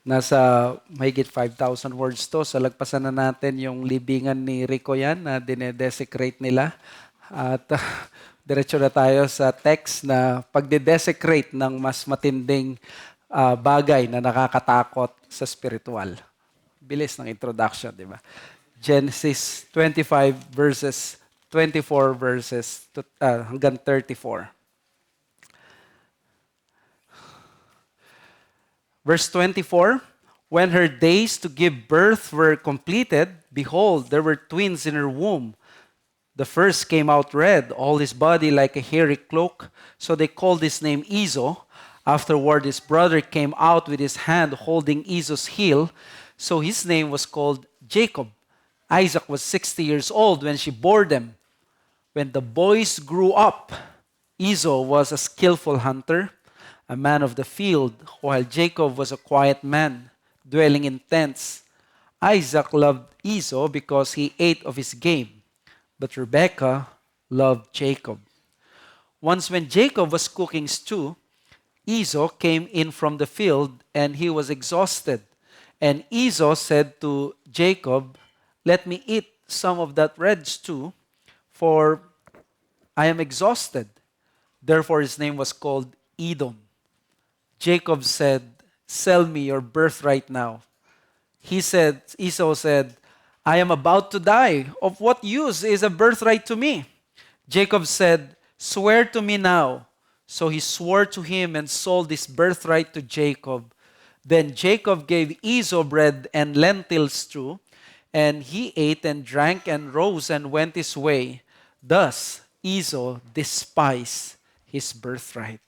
Nasa mahigit 5,000 words to. So lagpasan na natin yung libingan ni Rico yan na dinedesecrate nila. At diretso na tayo sa text na pagdedesecrate ng mas matinding bagay na nakakatakot sa spiritual. Bilis ng introduction, di ba? Genesis 25 verses 24 verses hanggang 34. Verse 24, when her days to give birth were completed, behold, there were twins in her womb. The first came out red, all his body like a hairy cloak, so they called his name Esau. Afterward, his brother came out with his hand holding Esau's heel, so his name was called Jacob. Isaac was 60 years old when she bore them. When the boys grew up, Esau was a skillful hunter, a man of the field, while Jacob was a quiet man, dwelling in tents. Isaac loved Esau because he ate of his game, but Rebekah loved Jacob. Once when Jacob was cooking stew, Esau came in from the field, and he was exhausted. And Esau said to Jacob, "Let me eat some of that red stew, for I am exhausted." Therefore his name was called Edom. Jacob said, "Sell me your birthright now." Esau said, "I am about to die. Of what use is a birthright to me?" Jacob said, "Swear to me now." So he swore to him and sold his birthright to Jacob. Then Jacob gave Esau bread and lentils too, and he ate and drank and rose and went his way. Thus Esau despised his birthright.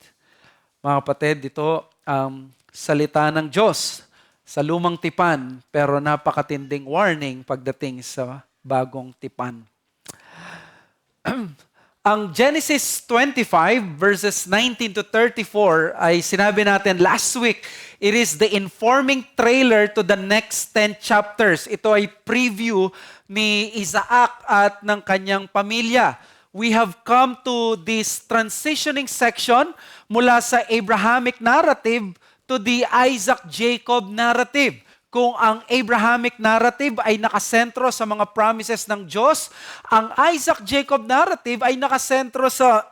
Mga kapatid, ito ang salita ng Diyos sa lumang tipan, pero napakatinding warning pagdating sa bagong tipan. Ang Genesis 25 verses 19 to 34 ay sinabi natin last week, it is the informing trailer to the next 10 chapters. Ito ay preview ni Isaac at ng kanyang pamilya. We have come to this transitioning section mula sa Abrahamic narrative to the Isaac-Jacob narrative. Kung ang Abrahamic narrative ay nakasentro sa mga promises ng Diyos, ang Isaac-Jacob narrative ay nakasentro sa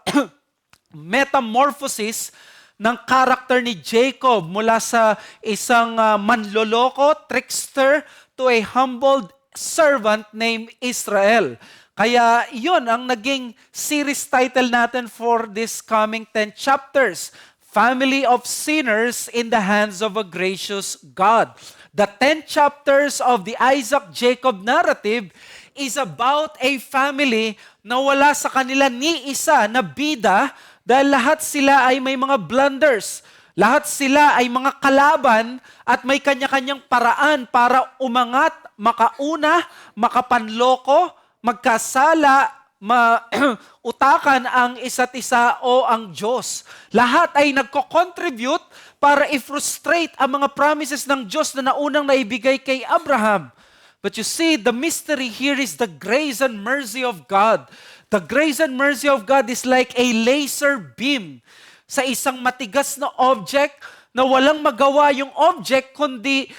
metamorphosis ng karakter ni Jacob mula sa isang manloloko, trickster, to a humbled servant named Israel. Kaya yun ang naging series title natin for this coming 10 chapters. Family of Sinners in the Hands of a Gracious God. The 10 chapters of the Isaac-Jacob narrative is about a family na wala sa kanila ni isa na bida dahil lahat sila ay may mga blunders. Lahat sila ay mga kalaban at may kanya-kanyang paraan para umangat, makauna, makapanloko, magkasala, utakan ang isa't isa o ang Diyos. Lahat ay nagko-contribute para i-frustrate ang mga promises ng Diyos na naunang naibigay kay Abraham. But you see, the mystery here is the grace and mercy of God. The grace and mercy of God is like a laser beam sa isang matigas na object na walang magawa yung object kundi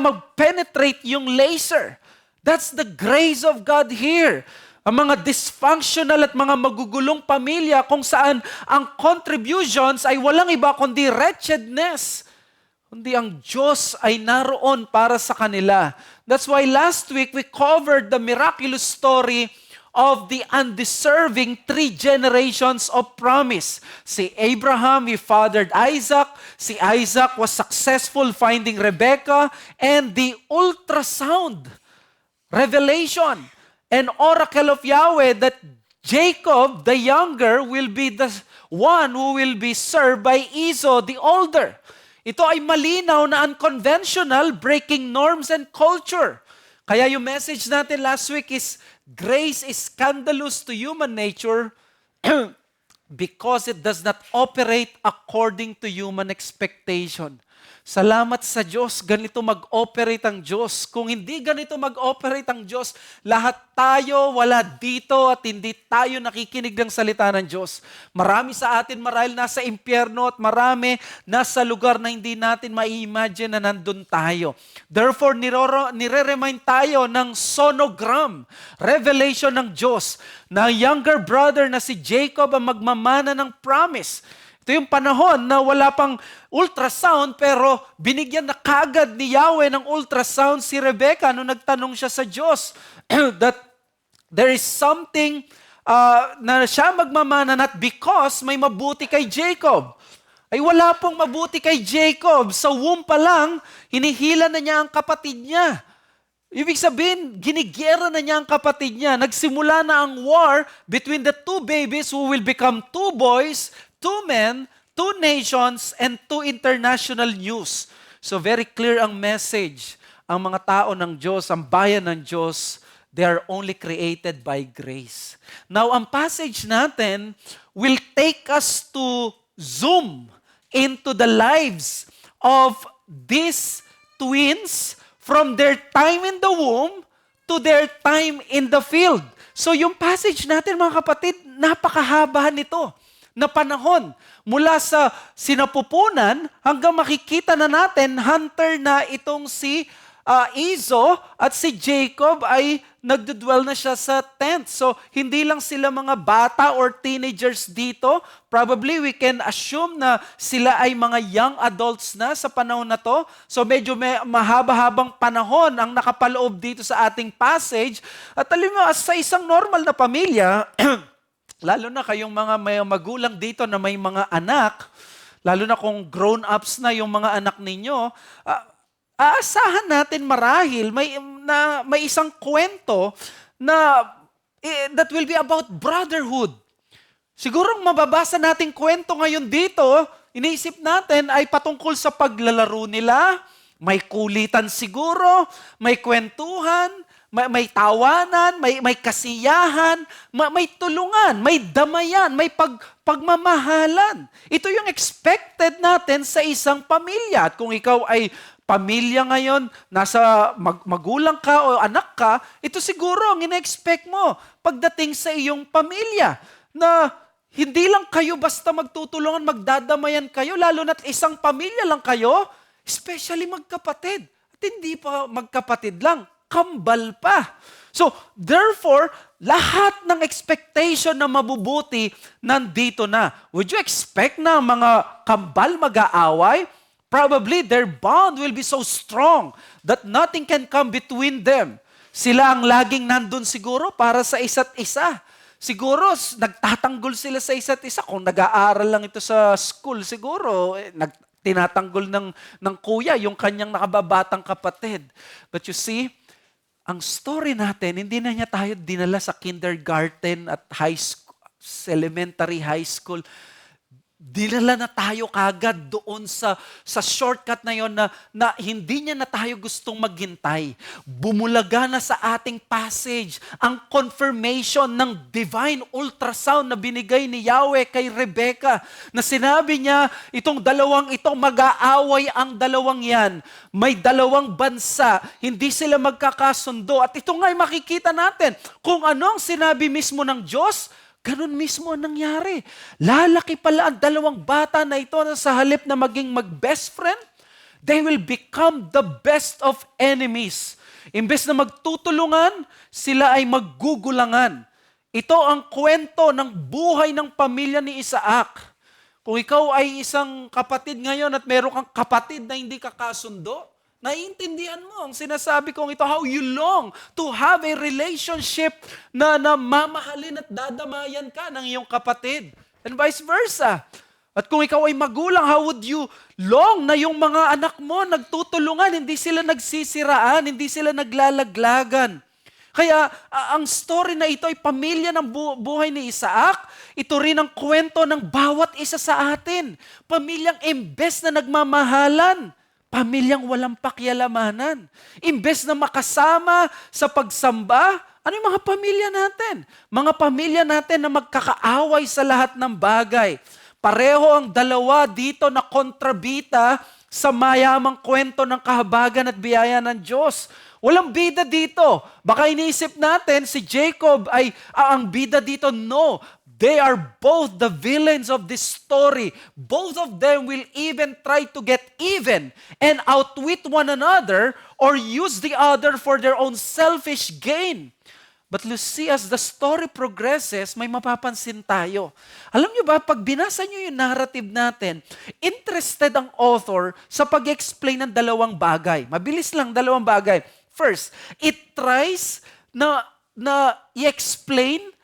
mag-penetrate yung laser. That's the grace of God here. Ang mga dysfunctional at mga magugulong pamilya kung saan ang contributions ay walang iba kundi wretchedness. Kundi ang Diyos ay naroon para sa kanila. That's why last week we covered the miraculous story of the undeserving 3 generations of promise. Si Abraham, he fathered Isaac. Si Isaac was successful finding Rebekah. And the ultrasound revelation, an oracle of Yahweh that Jacob, the younger, will be the one who will be served by Esau, the older. Ito ay malinaw na unconventional, breaking norms and culture. Kaya yung message natin last week is, grace is scandalous to human nature because it does not operate according to human expectation. Salamat sa Diyos, ganito mag-operate ang Diyos. Kung hindi ganito mag-operate ang Diyos, lahat tayo wala dito at hindi tayo nakikinig ng salita ng Diyos. Marami sa atin marahil nasa impyerno at marami nasa lugar na hindi natin mai-imagine na nandun tayo. Therefore, nire-remind tayo ng sonogram, revelation ng Diyos, na younger brother na si Jacob ang magmamana ng promise. Ito yung panahon na wala pang ultrasound pero binigyan na kagad ni Yahweh ng ultrasound si Rebecca nung nagtanong siya sa Diyos that there is something na siya magmamana not because may mabuti kay Jacob. Ay wala pong mabuti kay Jacob. Sa womb pa lang, hinihila na niya ang kapatid niya. Ibig sabihin, ginigera na niya ang kapatid niya. Nagsimula na ang war between the two babies who will become two boys, two men, two nations, and two international news. So very clear ang message. Ang mga tao ng Diyos, ang bayan ng Diyos, they are only created by grace. Now, ang passage natin will take us to zoom into the lives of these twins from their time in the womb to their time in the field. So yung passage natin mga kapatid, napakahaba nito na panahon. Mula sa sinapupunan hanggang makikita na natin, hunter na itong si Esau at si Jacob ay nagdudwell na siya sa tent. So, hindi lang sila mga bata or teenagers dito. Probably we can assume na sila ay mga young adults na sa panahon na to. So, medyo mahaba-habang panahon ang nakapaloob dito sa ating passage. At alam mo, sa isang normal na pamilya, lalo na kayong mga may magulang dito na may mga anak, lalo na kung grown-ups na yung mga anak ninyo, aasahan natin marahil may isang kwento na that will be about brotherhood. Siguro mababasa nating kwento ngayon dito, iniisip natin ay patungkol sa paglalaro nila, may kulitan siguro, may kwentuhan, may tawanan, may kasiyahan, may tulungan, may damayan, may pagmamahalan. Ito yung expected natin sa isang pamilya. At kung ikaw ay pamilya ngayon, nasa magulang ka o anak ka, ito siguro ang ina-expect mo pagdating sa iyong pamilya. Na hindi lang kayo basta magtutulungan, magdadamayan kayo, lalo na't isang pamilya lang kayo, especially magkapatid. At hindi pa magkapatid lang, kambal pa. So, therefore, lahat ng expectation na mabubuti nandito na. Would you expect na mga kambal mag-aaway? Probably their bond will be so strong that nothing can come between them. Sila ang laging nandun siguro para sa isa't isa. Siguro, nagtatanggol sila sa isa't isa. Kung nag-aaral lang ito sa school, siguro, tinatanggol ng kuya yung kanyang nakababatang kapatid. But you see, ang story natin, hindi na niya tayo dinala sa kindergarten at high school, elementary high school. Dinala na tayo kagad doon sa shortcut na yon na hindi niya na tayo gustong maghintay. Bumulaga na sa ating passage ang confirmation ng divine ultrasound na binigay ni Yahweh kay Rebecca na sinabi niya, itong dalawang ito, mag-aaway ang dalawang yan. May dalawang bansa, hindi sila magkakasundo. At ito nga'y makikita natin kung anong sinabi mismo ng Diyos, ganun mismo ang nangyari. Lalaki pala ang dalawang bata na ito na sa halip na maging mag-best friend, they will become the best of enemies. Imbes na magtutulungan, sila ay maggugulangan. Ito ang kwento ng buhay ng pamilya ni Isaac. Kung ikaw ay isang kapatid ngayon at meron kang kapatid na hindi kakasundo, naiintindihan mo ang sinasabi kong ito, how you long to have a relationship na mamahalin at dadamayan ka ng iyong kapatid. And vice versa. At kung ikaw ay magulang, how would you long na yung mga anak mo nagtutulungan, hindi sila nagsisiraan, hindi sila naglalaglagan. Kaya ang story na ito ay pamilya ng buhay ni Isaac. Ito rin ang kwento ng bawat isa sa atin. Pamilyang imbes na nagmamahalan, pamilyang walang pakialamanan. Imbes na makasama sa pagsamba, ano yung mga pamilya natin? Mga pamilya natin na magkakaaway sa lahat ng bagay. Pareho ang dalawa dito na kontrabita sa mayamang kwento ng kahabagan at biyaya ng Diyos. Walang bida dito. Baka iniisip natin si Jacob ay ang bida dito. No. They are both the villains of this story. Both of them will even try to get even and outwit one another or use the other for their own selfish gain. But you see, as the story progresses, may mapapansin tayo. Alam nyo ba, pag binasa nyo yung narrative natin, interested ang author sa pag-explain ng dalawang bagay. Mabilis lang, dalawang bagay. First, it tries na i-explain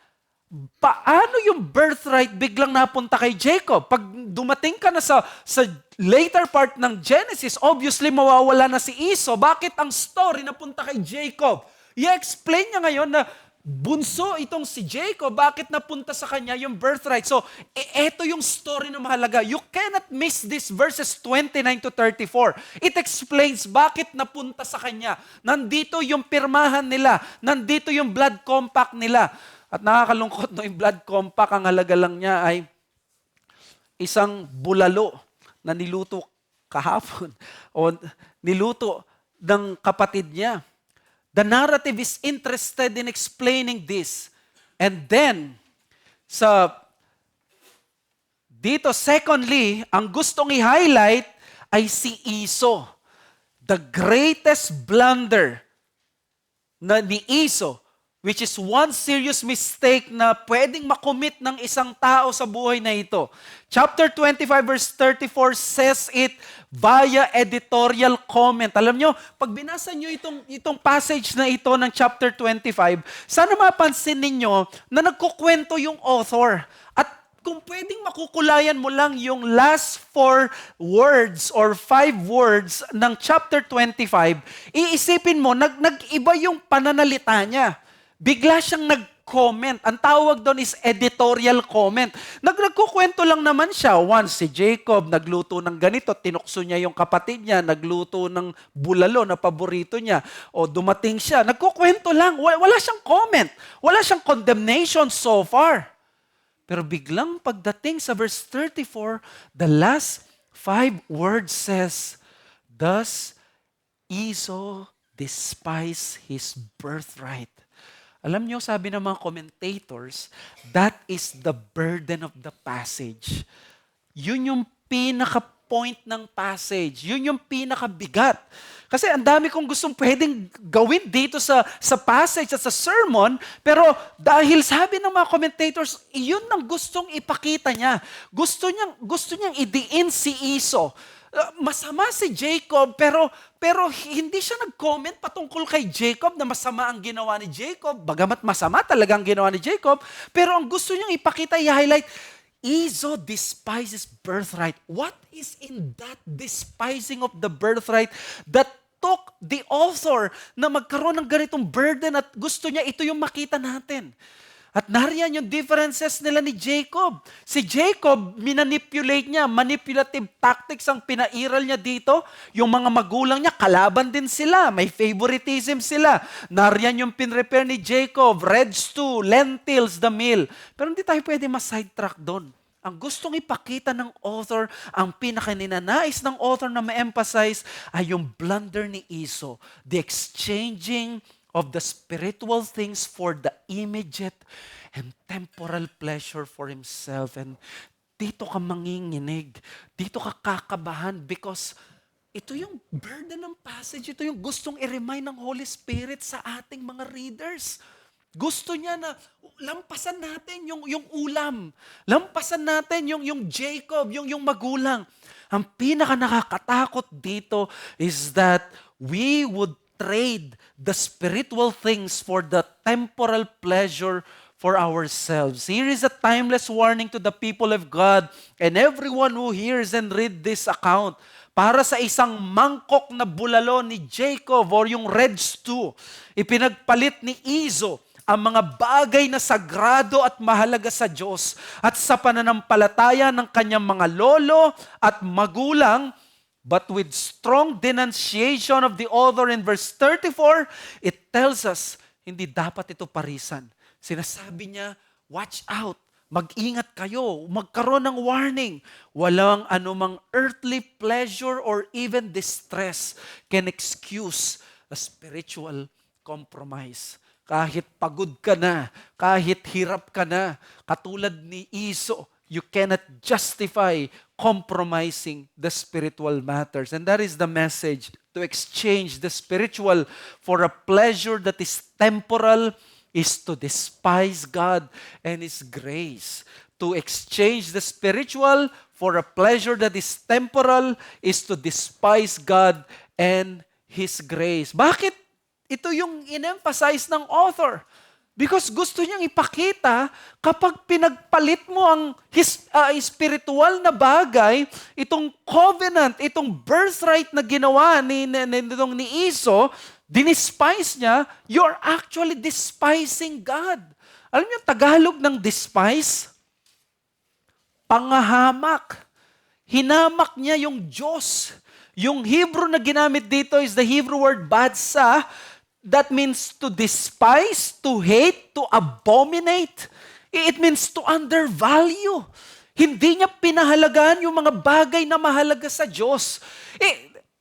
paano yung birthright biglang napunta kay Jacob. Pag dumating ka na sa later part ng Genesis, obviously mawawala na si Esau. Bakit ang story napunta kay Jacob? I-explain niya ngayon na bunso itong si Jacob, bakit napunta sa kanya yung birthright. So, ito yung story na mahalaga. You cannot miss these verses 29 to 34. It explains bakit napunta sa kanya. Nandito yung pirmahan nila. Nandito yung blood compact nila. At nakakalungkot no, yung blood compact, ang halaga lang niya ay isang bulalo na niluto kahapon o niluto ng kapatid niya. The narrative is interested in explaining this. And then, dito, secondly, ang gustong i-highlight ay si Esau. The greatest blunder ni Esau, which is one serious mistake na pwedeng makomit ng isang tao sa buhay na ito. Chapter 25 verse 34 says it via editorial comment. Alam nyo, pag binasa nyo itong passage na ito ng chapter 25, sana mapansin ninyo na nagkukwento yung author. At kung pwedeng makukulayan mo lang yung last 4 words or 5 words ng chapter 25, iisipin mo, nag-iba yung pananalita niya. Bigla siyang nag-comment. Ang tawag doon is editorial comment. Nagkukwento lang naman siya. Once si Jacob nagluto ng ganito, tinukso niya yung kapatid niya, nagluto ng bulalo na paborito niya, o dumating siya. Nagkukwento lang. Wala siyang comment. Wala siyang condemnation so far. Pero biglang pagdating sa verse 34, the last 5 words says, thus Esau despised his birthright. Alam niyo, sabi ng mga commentators, that is the burden of the passage. Yun yung pinaka-point ng passage. Yun yung pinaka-bigat. Kasi ang dami kong gustong pwedeng gawin dito sa passage at sa sermon, pero dahil sabi ng mga commentators, yun ang gustong ipakita niya. Gusto niyang idiin si Esau. Masama si Jacob, pero hindi siya nag-comment patungkol kay Jacob na masama ang ginawa ni Jacob. Bagamat masama talaga ang ginawa ni Jacob, pero ang gusto niyang ipakita, i-highlight, Esau despises birthright. What is in that despising of the birthright that took the author na magkaroon ng ganitong burden at gusto niya ito yung makita natin? At nariyan yung differences nila ni Jacob. Si Jacob, manipulative tactics ang pinairal niya dito. Yung mga magulang niya, kalaban din sila. May favoritism sila. Nariyan yung pinrepare ni Jacob, red stew, lentils, the meal. Pero hindi tayo pwede ma-sidetrack doon. Ang gustong ipakita ng author, ang pinakaninanais ng author na ma-emphasize ay yung blunder ni Esau. The exchanging of the spiritual things for the immediate and temporal pleasure for himself. And dito ka manginginig. Dito ka kakabahan because ito yung burden ng passage. Ito yung gustong i-remind ng Holy Spirit sa ating mga readers. Gusto niya na lampasan natin yung ulam. Lampasan natin yung Jacob, yung magulang. Ang pinaka nakakatakot dito is that we would trade the spiritual things for the temporal pleasure for ourselves. Here is a timeless warning to the people of God and everyone who hears and read this account. Para sa isang mangkok na bulalo ni Jacob or yung red stew, ipinagpalit ni Esau ang mga bagay na sagrado at mahalaga sa Diyos at sa pananampalataya ng kanyang mga lolo at magulang. But with strong denunciation of the author in verse 34, it tells us, hindi dapat ito parisan. Sinasabi niya, watch out. Mag-ingat kayo, magkaroon ng warning. Walang anumang earthly pleasure or even distress can excuse a spiritual compromise. Kahit pagod ka na, kahit hirap ka na, katulad ni Iso, you cannot justify compromising the spiritual matters. And that is the message, to exchange the spiritual for a pleasure that is temporal is to despise God and His grace. To exchange the spiritual for a pleasure that is temporal is to despise God and His grace. Bakit? Ito yung in-emphasize ng author. Because gusto niyang ipakita, kapag pinagpalit mo ang spiritual na bagay, itong covenant, itong birthright na ginawa ni Iso, dinispise niya, you're actually despising God. Alam niyo, Tagalog ng despise? Pangahamak. Hinamak niya yung Diyos. Yung Hebrew na ginamit dito is the Hebrew word badsa. That means to despise, to hate, to abominate. It means to undervalue. Hindi niya pinahalagaan yung mga bagay na mahalaga sa Diyos.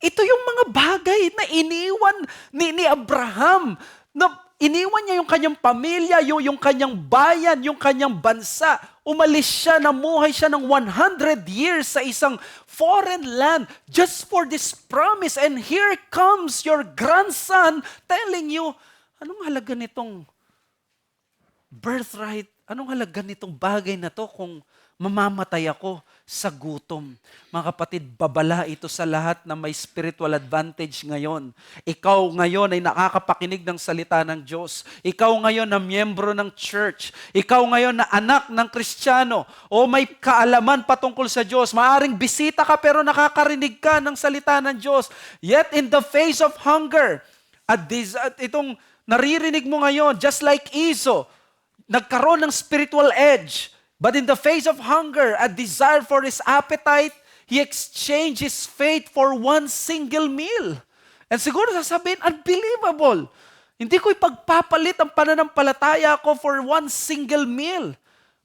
Ito yung mga bagay na iniwan ni Abraham. Na iniwan niya yung kanyang pamilya, yung kanyang bayan, yung kanyang bansa. Umalis siya, namuhay siya ng 100 years sa isang foreign land just for this promise. And here comes your grandson telling you, anong halaga nitong birthright? Anong halaga nitong bagay na to kung mamamatay ako sa gutom? Mga kapatid, babala ito sa lahat na may spiritual advantage ngayon. Ikaw ngayon ay nakakapakinig ng salita ng Diyos. Ikaw ngayon na miyembro ng church. Ikaw ngayon na anak ng Kristiyano o may kaalaman patungkol sa Diyos. Maaring bisita ka pero nakakarinig ka ng salita ng Diyos. Yet in the face of hunger, at itong naririnig mo ngayon, just like Iso, nagkaroon ng spiritual edge. But in the face of hunger, a desire for his appetite, he exchanged his faith for one single meal. And siguro sasabihin, unbelievable. Hindi ko ipagpapalit ang pananampalataya ko for one single meal.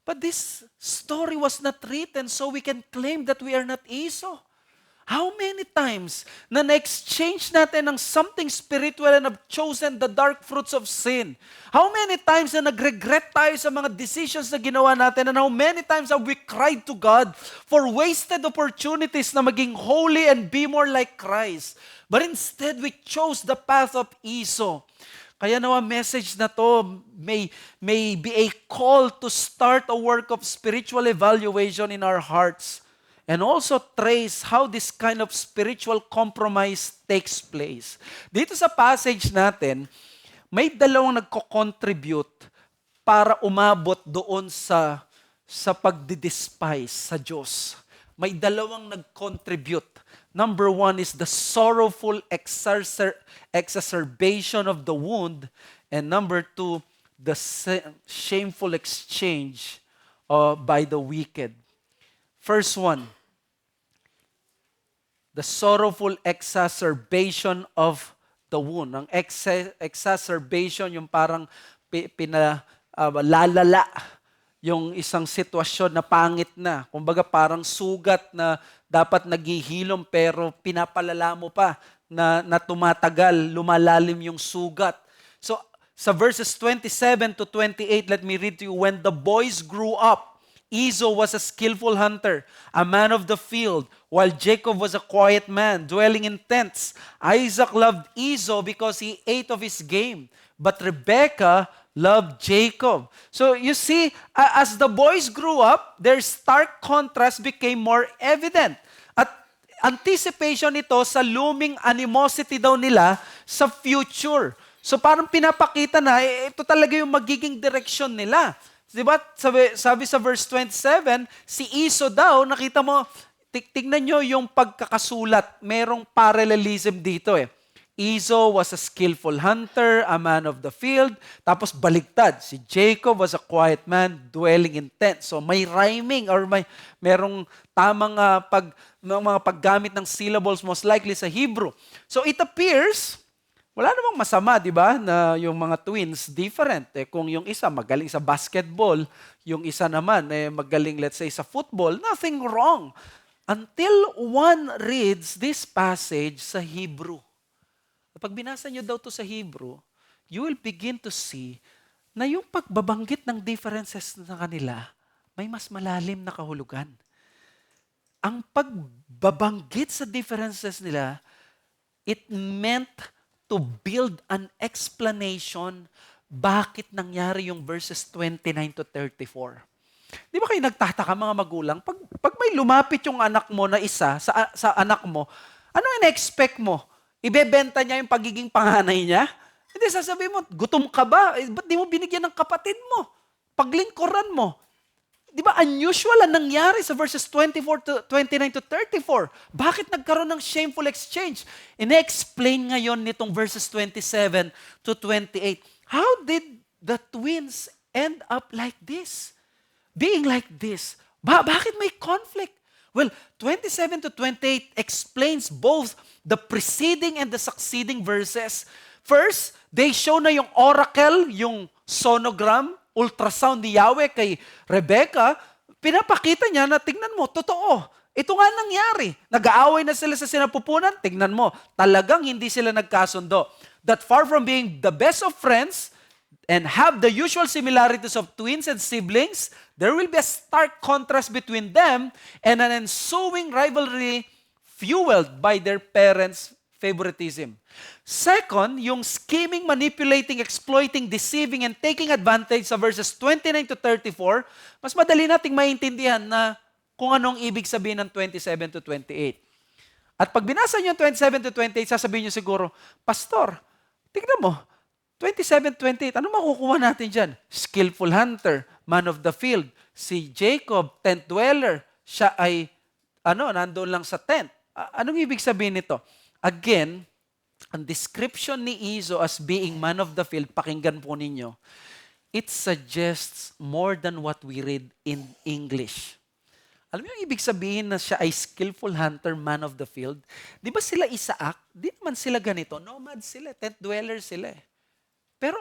But this story was not written so we can claim that we are not Esau. How many times na na-exchange natin ng something spiritual and have chosen the dark fruits of sin? How many times na nag-regret tayo sa mga decisions na ginawa natin? And how many times have we cried to God for wasted opportunities na maging holy and be more like Christ? But instead, we chose the path of Esau. Kaya nawa message na to may be a call to start a work of spiritual evaluation in our hearts. And also trace how this kind of spiritual compromise takes place. Dito sa passage natin, may dalawang nagko-contribute para umabot doon sa pagdidespise sa Diyos. May dalawang nag-contribute. Number one is the sorrowful exacerbation of the wound. And number two, the shameful exchange by the wicked. First one, the sorrowful exacerbation of the wound. Ang exacerbation, yung parang lalala yung isang sitwasyon na pangit na. Kumbaga parang sugat na dapat naghihilom pero pinapalala mo pa na tumatagal, lumalalim yung sugat. So sa verses 27 to 28, let me read to you. When the boys grew up, Esau was a skillful hunter, a man of the field, while Jacob was a quiet man, dwelling in tents. Isaac loved Esau because he ate of his game, but Rebekah loved Jacob. So you see, as the boys grew up, their stark contrast became more evident. At anticipation ito sa looming animosity daw nila sa future. So parang pinapakita na, ito talaga yung magiging direksyon nila. Diba? Sabi sa verse 27, si Esau daw, nakita mo, tignan nyo yung pagkakasulat. Merong parallelism dito eh. Esau was a skillful hunter, a man of the field. Tapos baligtad, si Jacob was a quiet man dwelling in tents. So may rhyming or merong tamang mga paggamit ng syllables most likely sa Hebrew. So it appears Wala namang masama, di ba, na yung mga twins different. Kung yung isa magaling sa basketball, yung isa naman magaling, let's say, sa football, nothing wrong. Until one reads this passage sa Hebrew. Pag binasa nyo daw to sa Hebrew, you will begin to see na yung pagbabanggit ng differences na kanila, may mas malalim na kahulugan. Ang pagbabanggit sa differences nila, it meant to build an explanation bakit nangyari yung verses 29 to 34. Di ba kayo nagtataka mga magulang? Pag may lumapit yung anak mo na isa sa anak mo, ano ina-expect mo? Ibebenta niya yung pagiging panganay niya? Hindi, sasabihin mo, gutom ka ba? Ba't di mo binigyan ng kapatid mo? Paglingkuran mo. Di ba unusual ang nangyari sa verses 24 to 29 to 34? Bakit nagkaroon ng shameful exchange? Ina-explain ngayon nitong verses 27 to 28. How did the twins end up like this? Being like this? Bakit may conflict? Well, 27 to 28 explains both the preceding and the succeeding verses. First, they show na yung oracle, yung sonogram, ultrasound ni Yahweh kay Rebecca, pinapakita niya na tingnan mo, totoo. Ito nga nangyari. Nag-aaway na sila sa sinapupunan, tingnan mo, talagang hindi sila nagkasundo. That far from being the best of friends and have the usual similarities of twins and siblings, there will be a stark contrast between them and an ensuing rivalry fueled by their parents' favoritism. Second, yung scheming, manipulating, exploiting, deceiving, and taking advantage sa verses 29 to 34, mas madali nating maintindihan na kung anong ibig sabihin ng 27 to 28. At pag binasa niyo yung 27 to 28, sasabihin niyo siguro, Pastor, tignan mo, 27-28, ano makukuha natin dyan? Skillful hunter, man of the field. Si Jacob, tent dweller, siya ay, nandoon lang sa tent. Anong ibig sabihin nito? Again, ang description ni Izo as being man of the field, pakinggan po ninyo, it suggests more than what we read in English. Alam mo yung ibig sabihin na siya ay skillful hunter, man of the field? Di ba sila Isaac? Di naman sila ganito. Nomad sila, tent dweller sila eh. Pero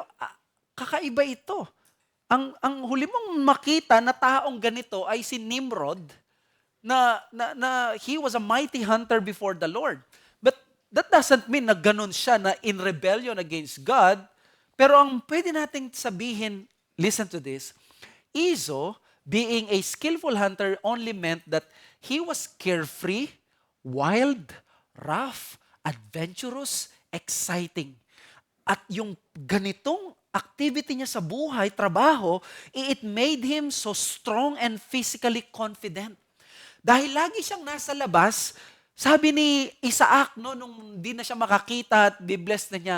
kakaiba ito. Ang huli mong makita na taong ganito ay si Nimrod na he was a mighty hunter before the Lord. But that doesn't mean na ganun siya na in rebellion against God. Pero ang pwede nating sabihin, listen to this, Izo, being a skillful hunter only meant that he was carefree, wild, rough, adventurous, exciting. At yung ganitong activity niya sa buhay, trabaho, it made him so strong and physically confident. Dahil lagi siyang nasa labas, sabi ni Isaac, nung di na siya makakita at be-blessed na niya,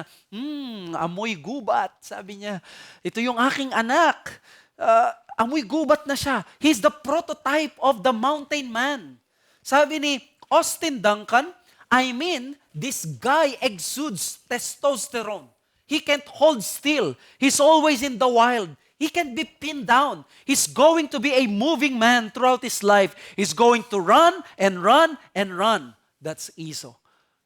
amoy gubat, sabi niya. Ito yung aking anak. Amoy gubat na siya. He's the prototype of the mountain man. Sabi ni Austin Duncan, this guy exudes testosterone. He can't hold still. He's always in the wild. He can't be pinned down. He's going to be a moving man throughout his life. He's going to run and run and run. That's Izo.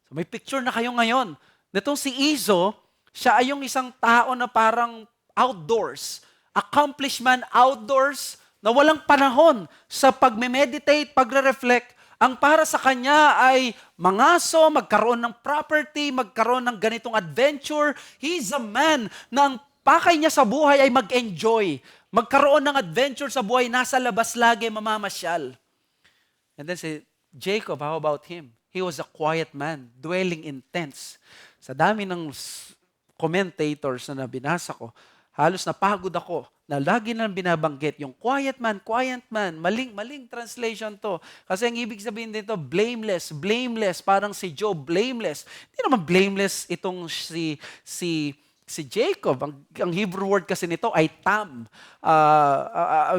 So may picture na kayo ngayon. Netong si Izo, siya ay yung isang tao na parang outdoors. Accomplished man outdoors na walang panahon sa pagme-meditate, pagre-reflect. Ang para sa kanya ay mangaso, magkaroon ng property, magkaroon ng ganitong adventure. He's a man na ang pakay niya sa buhay ay mag-enjoy. Magkaroon ng adventure sa buhay, nasa labas lagi, mamamasyal. And then si Jacob, how about him? He was a quiet man, dwelling in tents. Sa dami ng commentators na binasa ko, halos napagod ako na lagi nang binabanggit yung quiet man, maling translation to. Kasi ang ibig sabihin dito, blameless, parang si Job, blameless. Hindi naman blameless itong si Jacob. Ang Hebrew word kasi nito ay tam.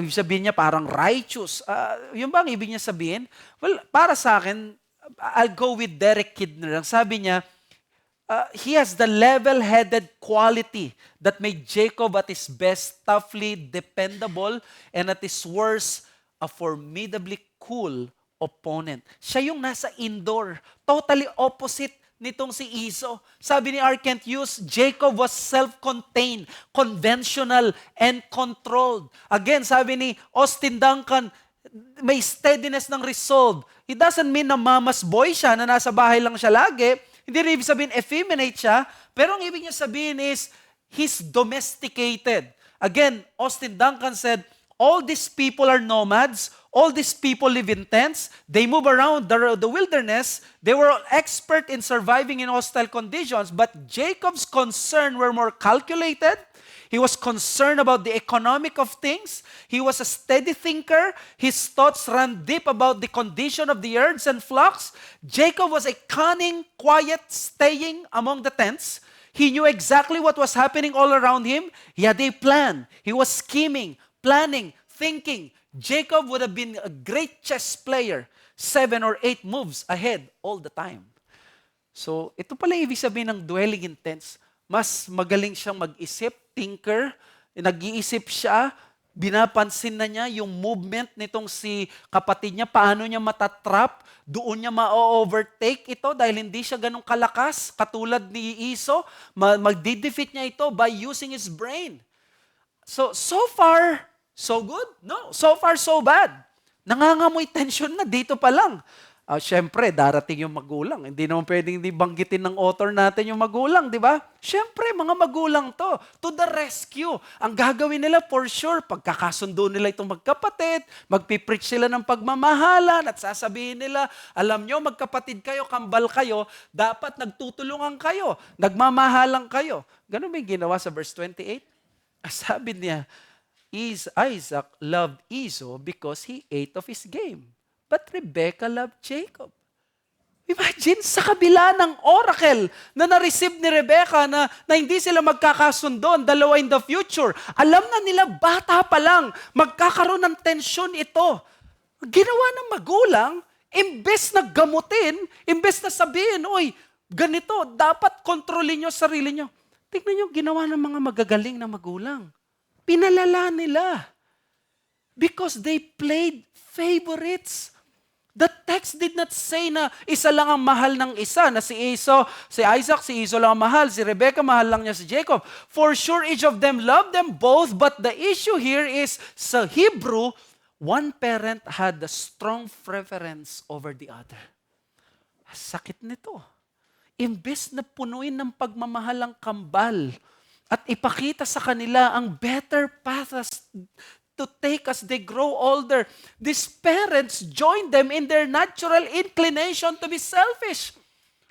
Ibig sabihin niya parang righteous. Yun ba ang ibig niya sabihin? Well, para sa akin, I'll go with Derek Kidner. Ang sabi niya, he has the level-headed quality that made Jacob at his best toughly dependable and at his worst a formidably cool opponent. Siya yung nasa indoor, totally opposite nitong si Esau. Sabi ni R. Kent Hughes, Jacob was self-contained, conventional, and controlled. Again, sabi ni Austin Duncan, may steadiness ng resolve. It doesn't mean na mama's boy siya, na nasa bahay lang siya lagi. Hindi rin ibig sabihin effeminate siya. Pero ang ibig niya sabihin is, he's domesticated. Again, Austin Duncan said, all these people are nomads. All these people live in tents. They move around the wilderness. They were expert in surviving in hostile conditions. But Jacob's concern were more calculated. He was concerned about the economic of things. He was a steady thinker. His thoughts ran deep about the condition of the herds and flocks. Jacob was a cunning, quiet, staying among the tents. He knew exactly what was happening all around him. He had a plan. He was scheming, planning, thinking. Jacob would have been a great chess player, 7 or 8 moves ahead all the time. So, ito pala ibig sabihin ng dwelling in tents. Mas magaling siyang mag-isip, thinker, nag-iisip siya, binapansin na niya yung movement nitong si kapatid niya, paano niya matatrap, doon niya ma-overtake ito dahil hindi siya ganun kalakas, katulad ni Esau, mag-defeat niya ito by using his brain. So far, so good? No. So far, so bad. Nangangamoy tension na dito pa lang. Siyempre, darating yung magulang. Hindi naman pwedeng hindi banggitin ng author natin yung magulang, di ba? Siyempre, mga magulang to the rescue. Ang gagawin nila, for sure, pagkakasundo nila itong magkapatid, magpipreach sila ng pagmamahalan at sasabihin nila, alam nyo, magkapatid kayo, kambal kayo, dapat nagtutulungan kayo, nagmamahalang kayo. Ganun ba yung ginawa sa verse 28? Sabi niya, Isaac loved Esau because he ate of his game. But Rebecca loved Jacob. Imagine, sa kabila ng oracle na na-receive ni Rebecca na hindi sila magkakasundo, ang dalawa in the future, alam na nila bata pa lang, magkakaroon ng tensyon ito. Ginawa ng magulang, imbes na gamutin, imbes na sabihin, oy, ganito, dapat kontrolin nyo sarili nyo. Tignan nyo, ginawa ng mga magagaling na magulang. Pinalala nila. Because they played favorites. The text did not say na isa lang ang mahal ng isa, na si Esau, si Isaac, si Esau lang ang mahal, si Rebecca, mahal lang niya si Jacob. For sure, each of them loved them both, but the issue here is, sa Hebrew, one parent had a strong preference over the other. Sakit nito. Imbes na punuin ng pagmamahal ang kambal at ipakita sa kanila ang better path to take as they grow older, these parents join them in their natural inclination to be selfish.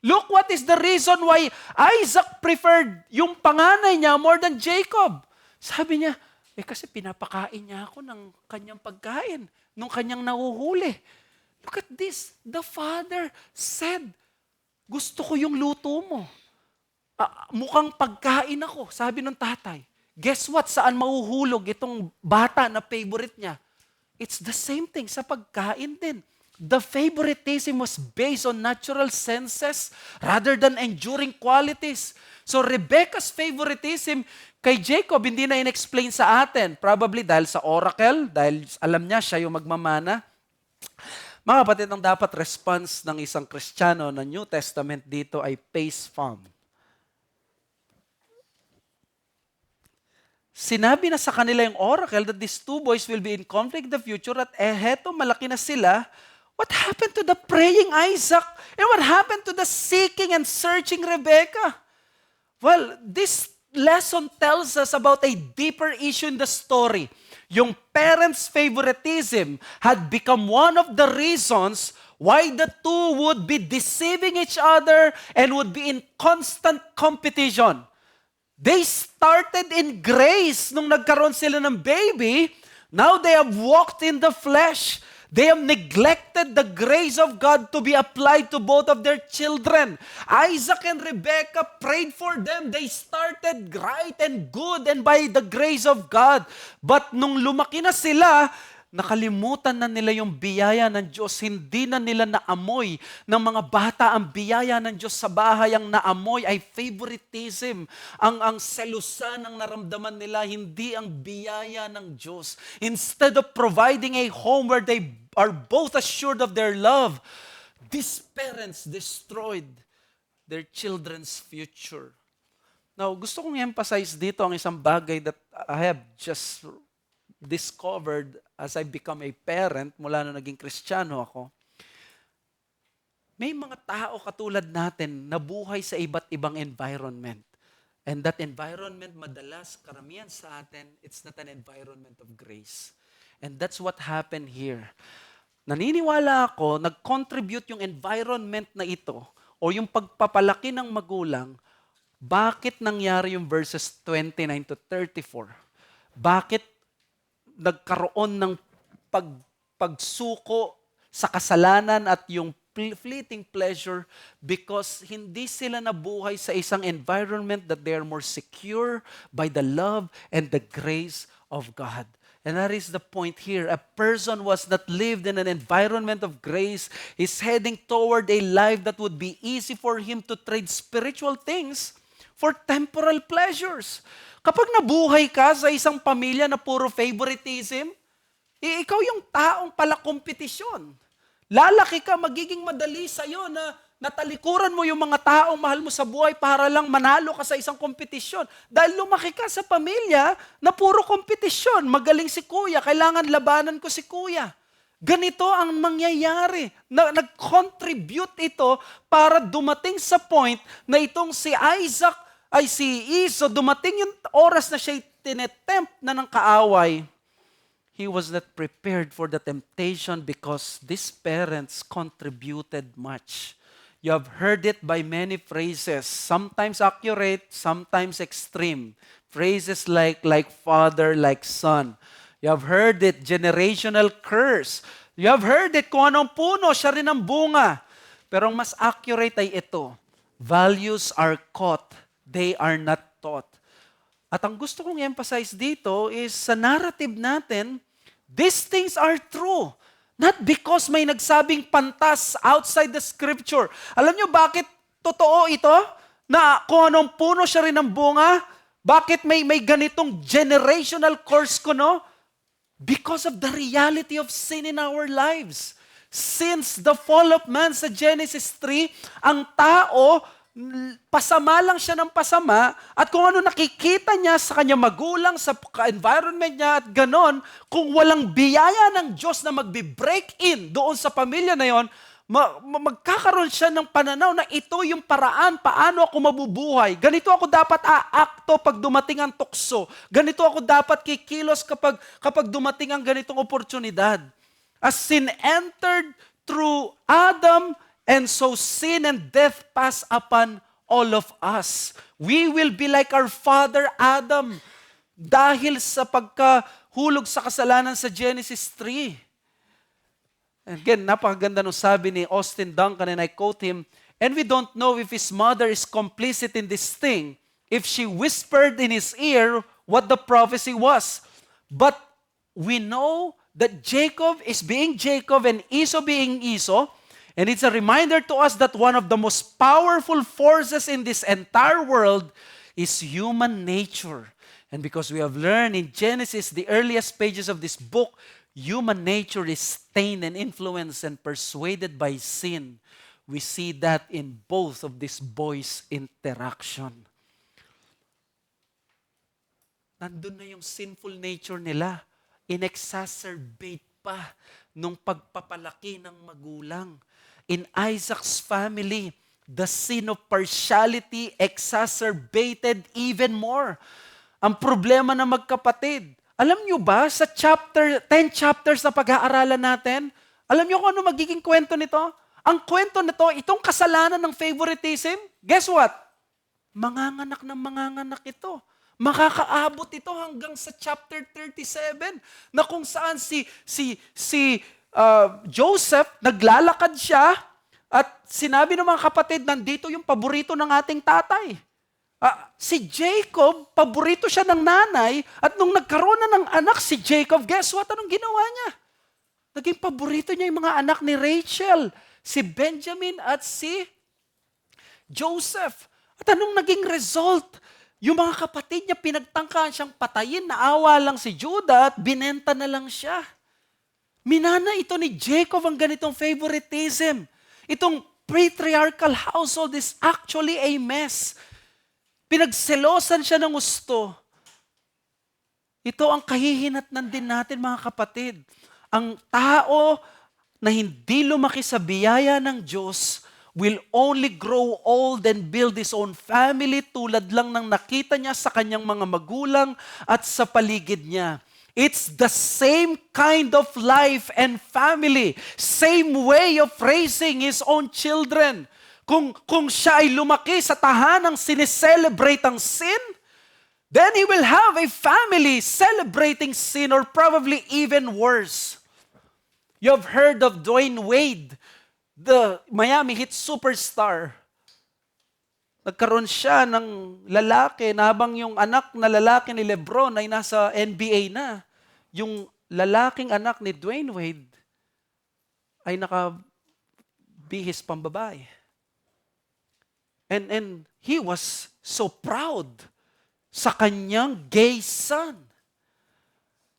Look what is the reason why Isaac preferred yung panganay niya more than Jacob. Sabi niya, kasi pinapakain niya ako ng kanyang pagkain, nung kanyang nahuhuli. Look at this. The father said, gusto ko yung luto mo. Mukhang pagkain ako, sabi ng tatay. Guess what? Saan mahuhulog itong bata na favorite niya? It's the same thing sa pagkain din. The favoritism was based on natural senses rather than enduring qualities. So Rebecca's favoritism kay Jacob hindi na in-explain sa atin. Probably dahil sa oracle, dahil alam niya siya yung magmamana. Mga kapatid, ang dapat response ng isang Kristiyano na New Testament dito ay pace farm. Sinabi na sa kanila yung oracle that these two boys will be in conflict in the future at heto, malaki na sila. What happened to the praying Isaac? And what happened to the seeking and searching Rebecca? Well, this lesson tells us about a deeper issue in the story. Yung parents' favoritism had become one of the reasons why the two would be deceiving each other and would be in constant competition. They started in grace nung nagkaroon sila ng baby. Now they have walked in the flesh. They have neglected the grace of God to be applied to both of their children. Isaac and Rebecca prayed for them. They started right and good and by the grace of God. But nung lumaki na sila, nakalimutan na nila yung biyaya ng Diyos. Hindi na nila naamoy ng mga bata ang biyaya ng Diyos sa bahay. Ang naamoy ay favoritism. Ang selusan ang naramdaman nila, hindi ang biyaya ng Diyos. Instead of providing a home where they are both assured of their love, these parents destroyed their children's future. Now, gusto kong emphasize dito ang isang bagay that I have just discovered as I become a parent mula nung naging Kristiyano ako. May mga tao katulad natin na buhay sa iba't ibang environment. And that environment, madalas, karamihan sa atin, it's not an environment of grace. And that's what happened here. Naniniwala ako, nag-contribute yung environment na ito o yung pagpapalaki ng magulang. Bakit nangyari yung verses 29 to 34? Bakit nagkaroon ng pagsuko sa kasalanan at yung fleeting pleasure? Because hindi sila nabuhay sa isang environment that they are more secure by the love and the grace of God. And that is the point here. A person was not lived in an environment of grace is heading toward a life that would be easy for him to trade spiritual things for temporal pleasures. Kapag nabuhay ka sa isang pamilya na puro favoritism, ikaw yung taong pala kompetisyon. Lalaki ka, magiging madali sa'yo na natalikuran mo yung mga taong mahal mo sa buhay para lang manalo ka sa isang kompetisyon. Dahil lumaki ka sa pamilya na puro kompetisyon. Magaling si kuya, kailangan labanan ko si kuya. Ganito ang mangyayari. Nag-contribute ito para dumating sa point na itong si Isaac ay si Esau, dumating yung oras na siya tinetempt na ng kaaway. He was not prepared for the temptation because these parents contributed much. You have heard it by many phrases, sometimes accurate, sometimes extreme. Phrases like father, like son. You have heard it, generational curse. You have heard it, kung anong puno, siya rin ang bunga. Pero ang mas accurate ay ito, values are caught, they are not taught. At ang gusto kong emphasize dito is sa narrative natin, these things are true. Not because may nagsabing pantas outside the scripture. Alam nyo bakit totoo ito? Na kung anong puno siya rin ng bunga? Bakit may ganitong generational curse ko, no? Because of the reality of sin in our lives. Since the fall of man sa Genesis 3, ang tao, pasama lang siya ng pasama at kung ano nakikita niya sa kanyang magulang, sa environment niya at ganon, kung walang biyaya ng Diyos na magbe-break in doon sa pamilya na yon, magkakaroon siya ng pananaw na ito yung paraan paano ako mabubuhay. Ganito ako dapat aakto pag dumating ang tukso. Ganito ako dapat kikilos kapag dumating ang ganitong oportunidad. As sin entered through Adam, and so sin and death pass upon all of us. We will be like our father Adam dahil sa pagkahulog sa kasalanan sa Genesis 3. Again, napakaganda nung sabi ni Austin Duncan, and I quote him, "And we don't know if his mother is complicit in this thing, if she whispered in his ear what the prophecy was. But we know that Jacob is being Jacob and Esau being Esau. And it's a reminder to us that one of the most powerful forces in this entire world is human nature. And because we have learned in Genesis, the earliest pages of this book, human nature is stained and influenced and persuaded by sin. We see that in both of these boys' interaction. Nandun na yung sinful nature nila. In-exacerbate pa nung pagpapalaki ng magulang. In Isaac's family, the sin of partiality exacerbated even more. Ang problema ng magkapatid. Alam nyo ba, sa 10 chapters na pag-aaralan natin, alam nyo kung ano magiging kwento nito? Ang kwento nito, itong kasalanan ng favoritism, guess what? Manganganak ng manganganak ito. Makakaabot ito hanggang sa chapter 37 na kung saan si Joseph, naglalakad siya at sinabi ng mga kapatid, nandito yung paborito ng ating tatay. Si Jacob, paborito siya ng nanay at nung nagkaroon na ng anak si Jacob, guess what? Anong ginawa niya? Naging paborito niya yung mga anak ni Rachel, si Benjamin at si Joseph. At anong naging result? Yung mga kapatid niya, pinagtangkaan siyang patayin, naawa lang si Judah at binenta na lang siya. Minana ito ni Jacob ang ganitong favoritism. Itong patriarchal household is actually a mess. Pinagselosan siya ng gusto. Ito ang kahihinatnan din natin, mga kapatid. Ang tao na hindi lumaki sa biyaya ng Diyos will only grow old and build his own family tulad lang ng nakita niya sa kanyang mga magulang at sa paligid niya. It's the same kind of life and family, same way of raising his own children. Kung siya ay lumaki sa tahanang sineselebrate ang sin, then he will have a family celebrating sin or probably even worse. You have heard of Dwayne Wade, the Miami Heat superstar. Nagkaroon siya ng lalaki na habang yung anak na lalaki ni LeBron ay nasa NBA na. Yung lalaking anak ni Dwayne Wade ay nakabihis pambabae. And he was so proud sa kanyang gay son.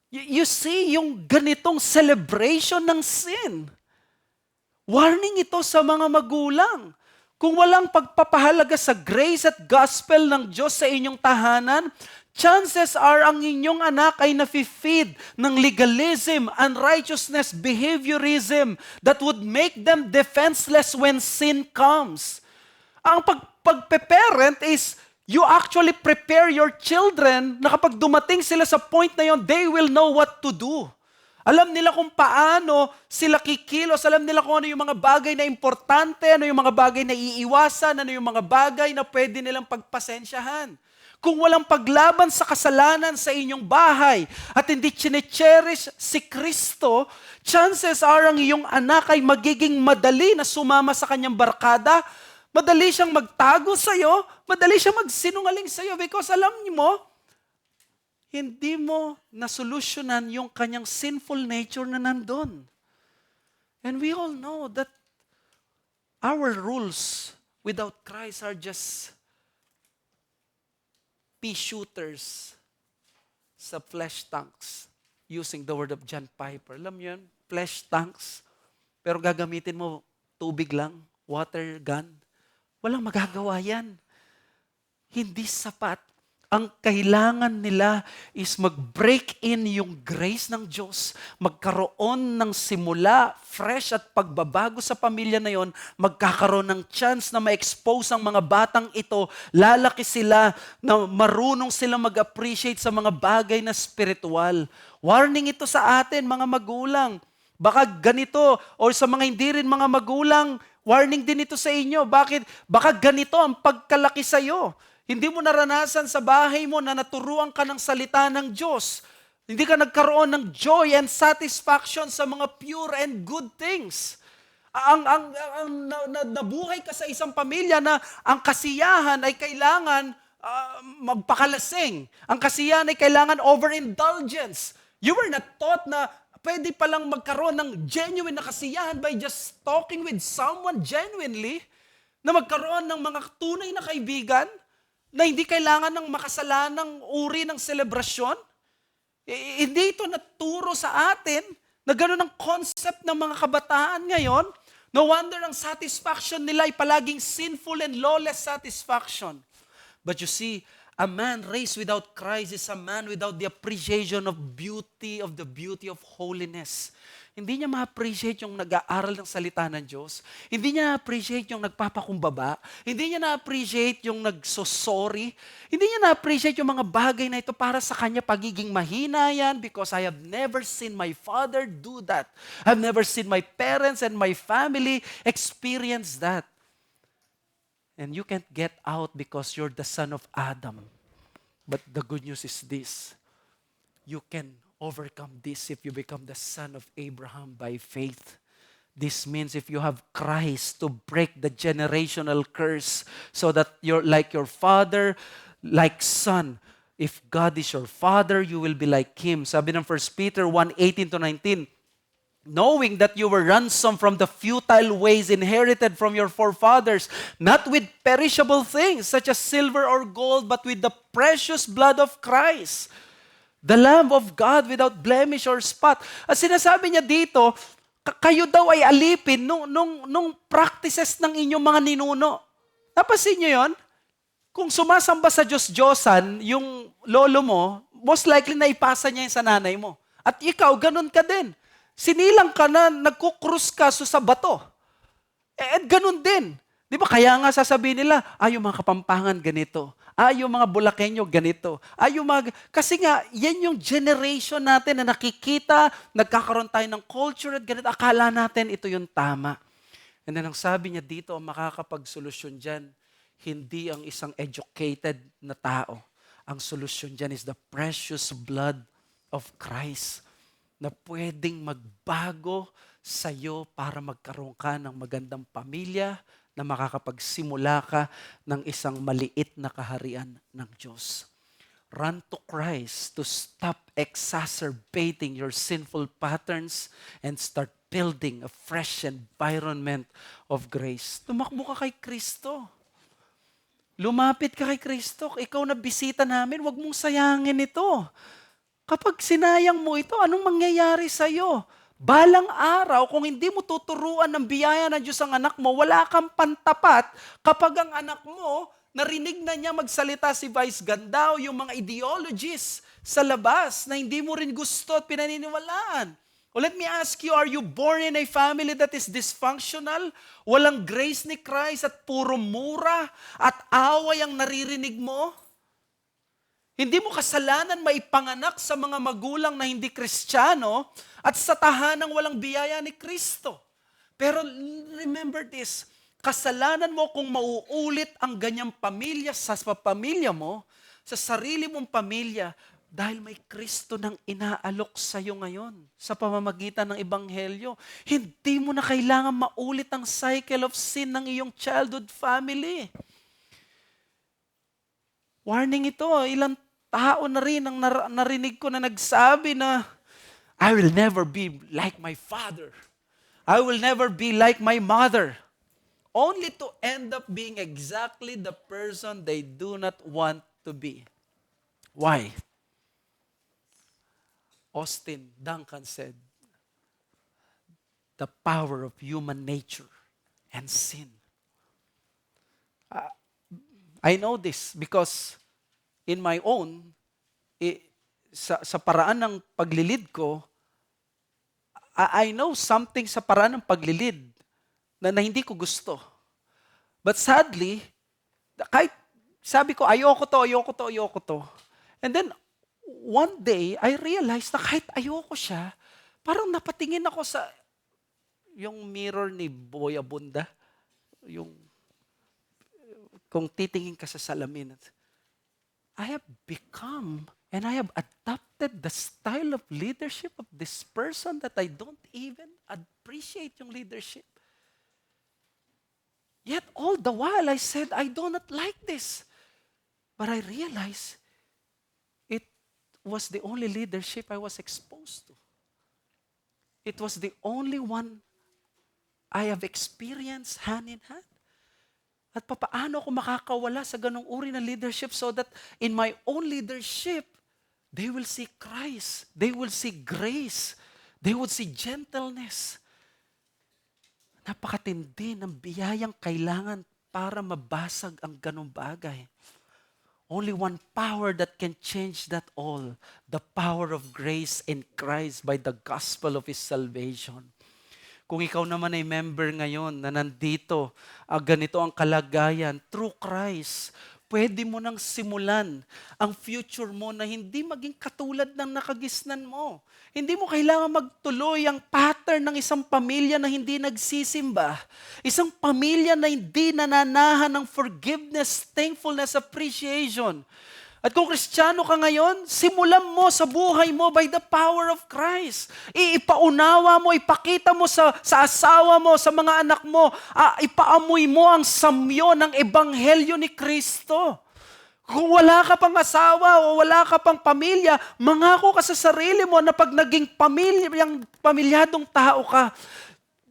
You see, yung ganitong celebration ng sin. Warning ito sa mga magulang. Kung walang pagpapahalaga sa grace at gospel ng Diyos sa inyong tahanan, chances are ang inyong anak ay nafe-feed ng legalism, unrighteousness, behaviorism that would make them defenseless when sin comes. Ang pagpe-parent is you actually prepare your children na kapag dumating sila sa point na yon, they will know what to do. Alam nila kung paano sila kikilos, alam nila kung ano yung mga bagay na importante, ano yung mga bagay na iiwasan, ano yung mga bagay na pwede nilang pagpasensyahan. Kung walang paglaban sa kasalanan sa inyong bahay at hindi chine-cherish si Kristo, chances are ang iyong anak ay magiging madali na sumama sa kanyang barkada, madali siyang magtago sa'yo, madali siyang magsinungaling sa'yo because alam niyo mo, hindi mo nasolusyonan yung kanyang sinful nature na nandun. And we all know that our rules without Christ are just pea shooters sa flesh tanks using the word of John Piper. Alam mo yun? Flesh tanks. Pero gagamitin mo tubig lang, water gun. Walang magagawa yan. Hindi sapat. Ang kailangan nila is mag-break in yung grace ng Diyos, magkaroon ng simula, fresh at pagbabago sa pamilya na yon, magkakaroon ng chance na ma-expose ang mga batang ito, lalaki sila na marunong sila mag-appreciate sa mga bagay na spiritual. Warning ito sa atin, mga magulang. Baka ganito, o sa mga hindi rin mga magulang, warning din ito sa inyo. Bakit? Baka ganito ang pagkalaki sa iyo. Hindi mo naranasan sa bahay mo na naturuan ka ng salita ng Diyos. Hindi ka nagkaroon ng joy and satisfaction sa mga pure and good things. Nabuhay ka sa isang pamilya na ang kasiyahan ay kailangan magpakalasing. Ang kasiyahan ay kailangan overindulgence. You were not taught na pwede palang magkaroon ng genuine na kasiyahan by just talking with someone genuinely, na magkaroon ng mga tunay na kaibigan, na hindi kailangan ng makasalanang uri ng selebrasyon. Hindi ito naturo sa atin na gano'n ang concept ng mga kabataan ngayon. No wonder ang satisfaction nila ay palaging sinful and lawless satisfaction. But you see, a man raised without Christ is a man without the appreciation of the beauty of holiness. Hindi niya ma-appreciate yung nag-aaral ng salita ng Diyos. Hindi niya na-appreciate yung nagpapakumbaba. Hindi niya na-appreciate yung nagsosorry. Hindi niya na-appreciate yung mga bagay na ito para sa kanya pagiging mahina yan because I have never seen my father do that. I've never seen my parents and my family experience that. And you can't get out because you're the son of Adam. But the good news is this. You can overcome this if you become the son of Abraham by faith. This means if you have Christ to break the generational curse so that you're like your father, like son. If God is your father, you will be like Him. Sabi ng 1 Peter 1:18-19, knowing that you were ransomed from the futile ways inherited from your forefathers, not with perishable things such as silver or gold, but with the precious blood of Christ, the Lamb of God without blemish or spot. At sinasabi niya dito, kayo daw ay alipin nung practices ng inyong mga ninuno. Napansin nyo yon? Kung sumasamba sa Diyos-Diyosan, yung lolo mo, most likely na ipasa niya yun sa nanay mo. At ikaw, ganun ka din. Sinilang ka na, nagkukrus ka sa bato. At ganun din. Di ba? Kaya nga sasabihin nila, yung mga Kapampangan ganito. Yung mga Bulakenyo ganito. Kasi nga, yan yung generation natin na nakikita, nagkakaroon tayo ng culture at ganito. Akala natin ito yung tama. And then ang sabi niya dito, ang makakapagsolusyon dyan, hindi ang isang educated na tao. Ang solusyon dyan is the precious blood of Christ na pwedeng magbago sa'yo para magkaroon ka ng magandang pamilya na makakapagsimula ka ng isang maliit na kaharian ng Diyos. Run to Christ to stop exacerbating your sinful patterns and start building a fresh environment of grace. Tumakbo ka kay Kristo. Lumapit ka kay Kristo. Ikaw na bisita namin, huwag mong sayangin ito. Kapag sinayang mo ito, anong mangyayari sa'yo? Balang araw, kung hindi mo tuturuan ng biyaya ng Diyos ang anak mo, wala kang pantapat kapag ang anak mo, narinig na niya magsalita si Vice Ganda o yung mga ideologies sa labas na hindi mo rin gusto at pinaniniwalaan. Well, let me ask you, are you born in a family that is dysfunctional? Walang grace ni Christ at puro mura at away ang naririnig mo? Hindi mo kasalanan maipanganak sa mga magulang na hindi Kristiyano at sa tahanang walang biyaya ni Kristo. Pero remember this, kasalanan mo kung mauulit ang ganyang pamilya sa pamilya mo, sa sarili mong pamilya, dahil may Kristo nang inaalok sa iyo ngayon sa pamamagitan ng Ebanghelyo. Hindi mo na kailangan maulit ang cycle of sin ng iyong childhood family. Warning ito, ilang tao na rin ang narinig ko na nagsabi na, I will never be like my father. I will never be like my mother. Only to end up being exactly the person they do not want to be. Why? Austin Duncan said, the power of human nature and sin. I know this because in my own, sa paraan ng paglilid ko, I know something sa paraan ng paglilid na hindi ko gusto. But sadly, kahit sabi ko, ayoko to. And then, one day, I realized na kahit ayoko siya, parang napatingin ako sa yung mirror ni Boy Abunda, yung kung titingin ka sa salamin. I have become and I have adopted the style of leadership of this person that I don't even appreciate yung leadership. Yet all the while I said, I do not like this. But I realized it was the only leadership I was exposed to. It was the only one I have experienced hand in hand. At papaano ako makakawala sa ganong uri ng leadership so that in my own leadership, they will see Christ. They will see grace. They will see gentleness. Napakatindi ng biyayang kailangan para mabasag ang ganong bagay. Only one power that can change that all. The power of grace in Christ by the gospel of His salvation. Kung ikaw naman ay member ngayon na nandito, ganito ang kalagayan, through Christ, pwede mo nang simulan ang future mo na hindi maging katulad ng nakagisnan mo. Hindi mo kailangan magtuloy ang pattern ng isang pamilya na hindi nagsisimba. Isang pamilya na hindi nananahan ng forgiveness, thankfulness, appreciation. At kung Kristiyano ka ngayon, simulan mo sa buhay mo by the power of Christ. Ipaunawa mo, ipakita mo sa asawa mo, sa mga anak mo, ipaamoy mo ang samyo ng Ebanghelyo ni Kristo. Kung wala ka pang asawa o wala ka pang pamilya, mangako ka sa sarili mo na pag naging pamilyadong tao ka,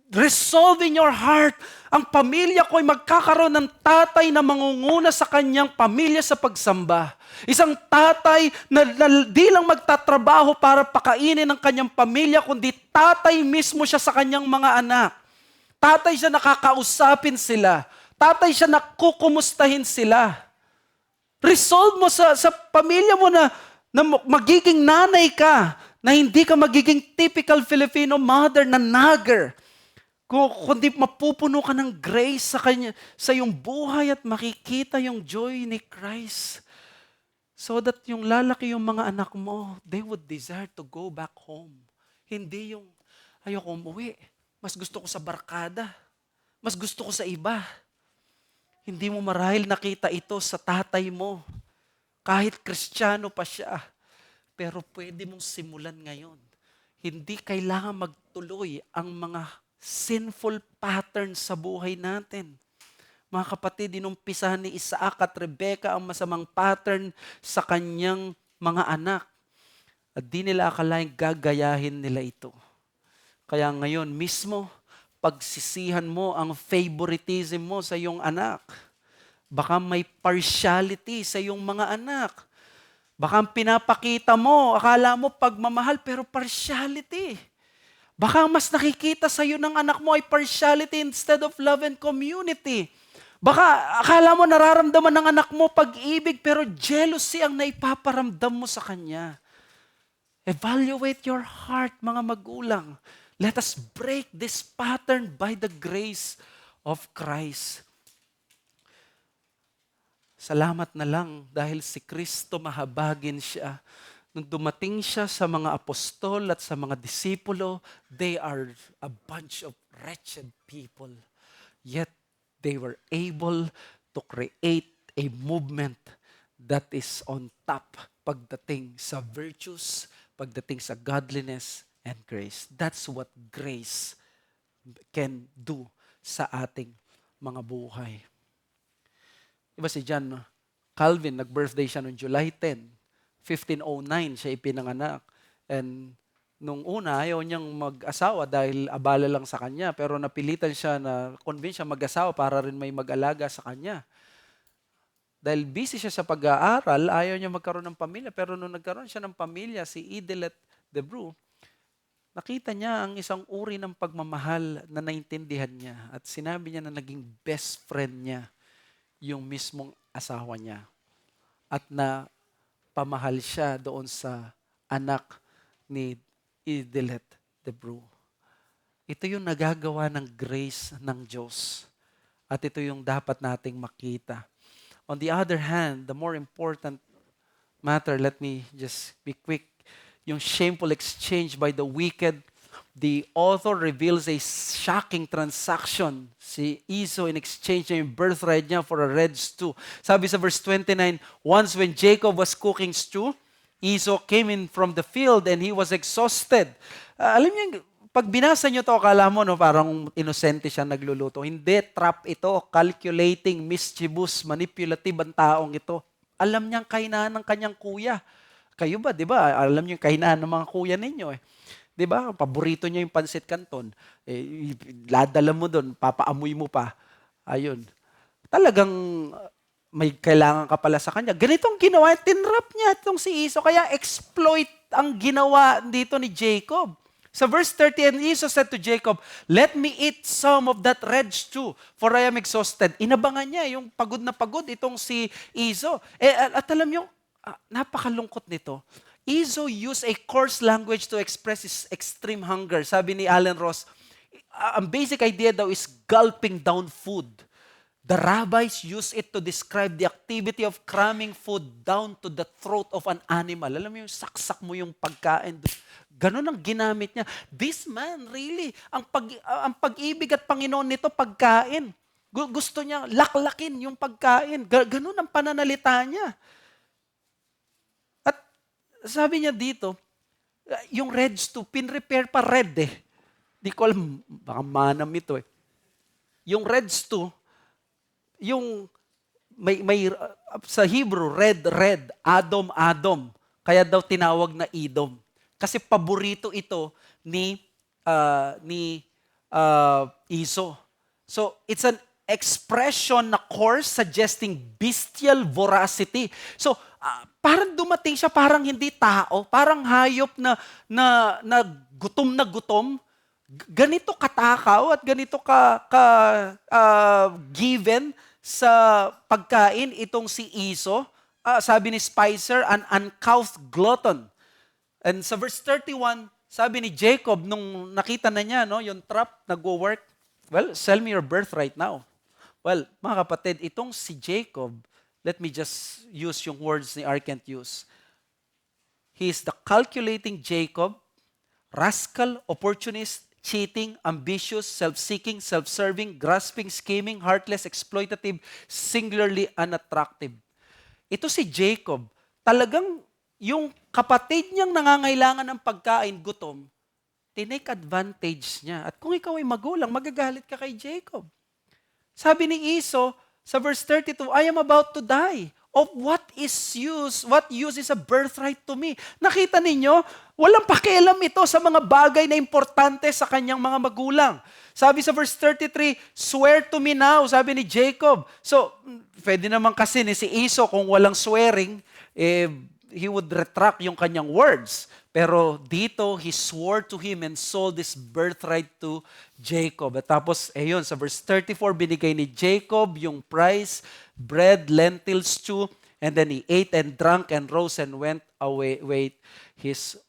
resolve in your heart, Ang pamilya ko ay magkakaroon ng tatay na mangunguna sa kanyang pamilya sa pagsamba. Isang tatay na di lang magtatrabaho para pakainin ang kanyang pamilya, kundi tatay mismo siya sa kanyang mga anak. Tatay siya nakakausapin sila. Tatay siya nakukumustahin sila. Resolve mo sa pamilya mo na magiging nanay ka, na hindi ka magiging typical Filipino mother na nagger. Kundi mapupuno ka ng grace sa iyong buhay at makikita yung joy ni Christ. So that yung lalaki yung mga anak mo, they would desire to go back home. Hindi yung, ayoko umuwi. Mas gusto ko sa barkada. Mas gusto ko sa iba. Hindi mo marahil nakita ito sa tatay mo. Kahit Kristiyano pa siya. Pero pwede mong simulan ngayon. Hindi kailangan magtuloy ang mga sinful patterns sa buhay natin. Mga kapatid, inumpisahan ni Isaac at Rebecca ang masamang pattern sa kanyang mga anak. At di nila akalaing gagayahin nila ito. Kaya ngayon mismo, pagsisihan mo ang favoritism mo sa iyong anak. Baka may partiality sa iyong mga anak. Baka pinapakita mo, akala mo pagmamahal pero partiality. Baka mas nakikita sa iyo ng anak mo ay partiality instead of love and community. Baka akala mo nararamdaman ng anak mo pag-ibig pero jealousy ang naipaparamdam mo sa kanya. Evaluate your heart, mga magulang. Let us break this pattern by the grace of Christ. Salamat na lang dahil si Kristo mahabagin siya. Nung dumating siya sa mga apostol at sa mga disipulo, they are a bunch of wretched people. Yet, they were able to create a movement that is on top pagdating sa virtues, pagdating sa godliness and grace. That's what grace can do sa ating mga buhay. Diba si John Calvin, nag-birthday siya noong July 10, 1509 siya ipinanganak. And nung una, ayaw niyang mag-asawa dahil abala lang sa kanya. Pero napilitan siya na convince siya mag-asawa para rin may mag-alaga sa kanya. Dahil busy siya sa pag-aaral, ayaw niya magkaroon ng pamilya. Pero nung nagkaroon siya ng pamilya, si Idelette de Brou, nakita niya ang isang uri ng pagmamahal na naintindihan niya. At sinabi niya na naging best friend niya yung mismong asawa niya. At na pamahal siya doon sa anak ni Idelette de Brou. Ito yung nagagawa ng grace ng Diyos. At ito yung dapat nating makita. On the other hand, the more important matter, let me just be quick, yung shameful exchange by the wicked, the author reveals a shocking transaction. Si Esau in exchange niya yung birthright niya for a red stew. Sabi sa verse 29, once when Jacob was cooking stew, Esau came in from the field and he was exhausted. Alam niyo, pag binasa niyo to, akala mo no, parang inosente siya nagluluto. Hindi, trap ito. Calculating, mischievous, manipulative ang taong ito. Alam niyang kahinaan ng kanyang kuya. Kayo ba, di ba? Alam niyo yung kahinaan ng mga kuya ninyo eh. Di ba? Paborito niya yung pansit canton. Ladala mo doon, papaamoy mo pa. Ayun. Talagang may kailangan ka pala sa kanya. Ganitong ginawa, tinrap niya itong si Esau. Kaya exploit ang ginawa dito ni Jacob. Sa verse 30, and Esau said to Jacob, let me eat some of that red stew, for I am exhausted. Inabangan niya yung pagod na pagod itong si Esau. At alam niyo, napakalungkot nito. Esau used a coarse language to express his extreme hunger. Sabi ni Alan Ross, ang basic idea daw is gulping down food. The rabbis use it to describe the activity of cramming food down to the throat of an animal. Alam mo yung saksak mo yung pagkain. Ganun ang ginamit niya. This man, really, ang pag-ibig at Panginoon nito, pagkain. Gusto niya laklakin yung pagkain. Ganun ang pananalita niya. Sabi niya dito, yung red stew, pinrepare pa red eh. Di ko alam, baka manam ito eh. Yung red stew, yung may sa Hebrew, red, Adom. Kaya daw tinawag na Edom. Kasi paborito ito ni Esau. So, it's an expression na coarse suggesting bestial voracity. So, parang dumating siya parang hindi tao, parang hayop na gutom na gutom. Ganito katakaw at ganito given sa pagkain itong si Esau. Sabi ni Spicer, an uncouth glutton. And sa verse 31, sabi ni Jacob, nung nakita na niya yung trap, nagwo-work, well, sell me your birthright now. Well, mga kapatid, itong si Jacob, let me just use yung words ni R. Kent Hughes. He is the calculating Jacob, rascal, opportunist, cheating, ambitious, self-seeking, self-serving, grasping, scheming, heartless, exploitative, singularly unattractive. Ito si Jacob, talagang yung kapatid niyang nangangailangan ng pagkain, gutom, tinake advantage niya. At kung ikaw ay magulang, magagalit ka kay Jacob. Sabi ni Esau sa verse 32, I am about to die. Of what use is a birthright to me? Nakita ninyo, walang pakialam ito sa mga bagay na importante sa kanyang mga magulang. Sabi sa verse 33, swear to me now, sabi ni Jacob. So, pwede naman kasi ni si Esau kung walang swearing, he would retract yung kanyang words. Pero dito, he swore to him and sold his birthright to Jacob. At tapos, yun, sa verse 34, binigay ni Jacob yung price, bread, lentil stew, and then he ate and drank and rose and went his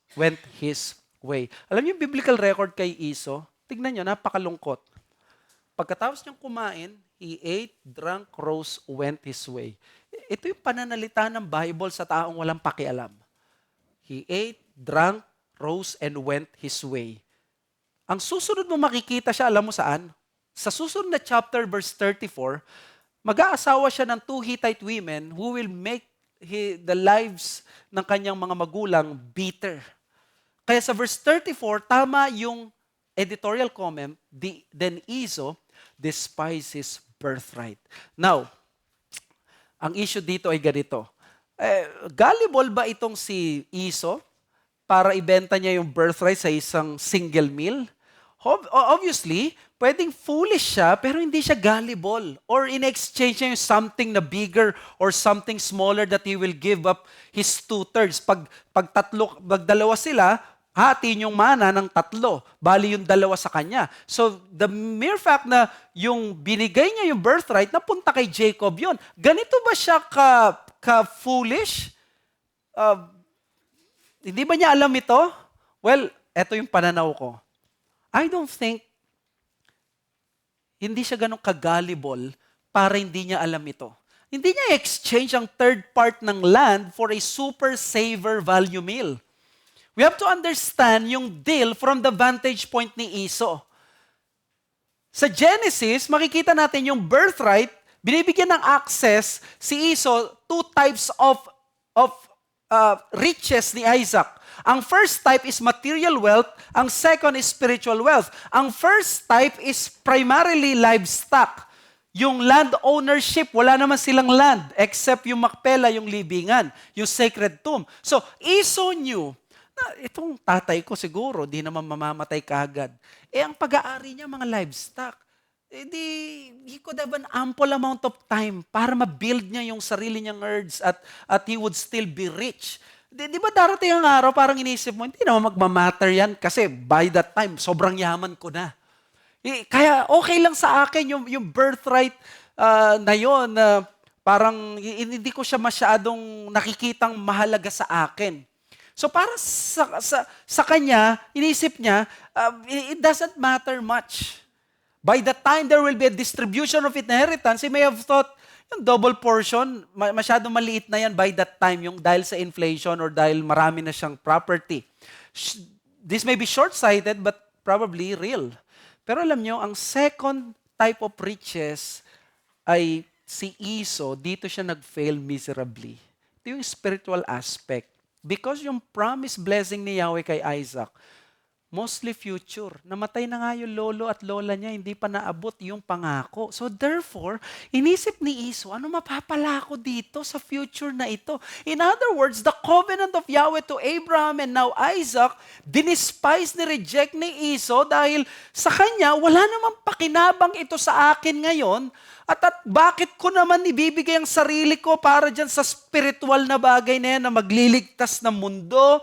way. Alam niyo yung biblical record kay Esau? Tignan niyo, napakalungkot. Pagkatapos niyang kumain, he ate, drank, rose, went his way. Ito yung pananalita ng Bible sa taong walang pakialam. He ate, drank, rose, and went his way. Ang susunod mo makikita siya, alam mo saan? Sa susunod na chapter, verse 34, mag-aasawa siya ng 2 Hittite women who will make the lives ng kanyang mga magulang bitter. Kaya sa verse 34, tama yung editorial comment, then Esau despised his birthright. Now, ang issue dito ay ganito. Gullible ba itong si Esau para ibenta niya yung birthright sa isang single meal? Obviously, pwedeng foolish siya, pero hindi siya gullible. Or in exchange niya yung something na bigger or something smaller that he will give up his 2/3. Pag dalawa sila, hatiin yung mana ng 3. Bali yung 2 sa kanya. So, the mere fact na yung binigay niya yung birthright, napunta kay Jacob yun. Ganito ba siya ka-foolish? Hindi ba niya alam ito? Well, eto yung pananaw ko. I don't think hindi siya ganun ka-gullible para hindi niya alam ito. Hindi niya exchange ang third part ng land for a super saver value meal. We have to understand yung deal from the vantage point ni Esau. Sa Genesis, makikita natin yung birthright, binibigyan ng access si Esau 2 types of riches ni Isaac. Ang first type is material wealth, ang second is spiritual wealth. Ang first type is primarily livestock. Yung land ownership, wala naman silang land except yung Macpela, yung libingan, yung sacred tomb. So, Esau knew na itong tatay ko siguro, di naman mamamatay kaagad. Ang pag-aari niya, mga livestock. He could have an ample amount of time para ma-build niya yung sarili niyang herds at he would still be rich. Di ba darating ang araw, parang inisip mo, hindi naman magmamatter yan kasi by that time, sobrang yaman ko na. Kaya okay lang sa akin yung birthright na yun, parang hindi ko siya masyadong nakikitang mahalaga sa akin. So para sa kanya, inisip niya, it doesn't matter much. By the time there will be a distribution of inheritance, he may have thought, yung double portion, masyadong maliit na yan by that time, yung dahil sa inflation or dahil marami na siyang property. This may be short-sighted, but probably real. Pero alam nyo, ang second type of riches ay si Esau, dito siya nag-fail miserably. Ito yung spiritual aspect. Because yung promised blessing ni Yahweh kay Isaac, Mostly future. Namatay na nga yung lolo at lola niya, hindi pa naabot yung pangako. So therefore, inisip ni Esau, ano mapapala ko dito sa future na ito? In other words, the covenant of Yahweh to Abraham and now Isaac, dinispise, ni-reject ni Esau dahil sa kanya, wala namang pakinabang ito sa akin ngayon. At bakit ko naman ibibigay ang sarili ko para dyan sa spiritual na bagay na yan na magliligtas ng mundo?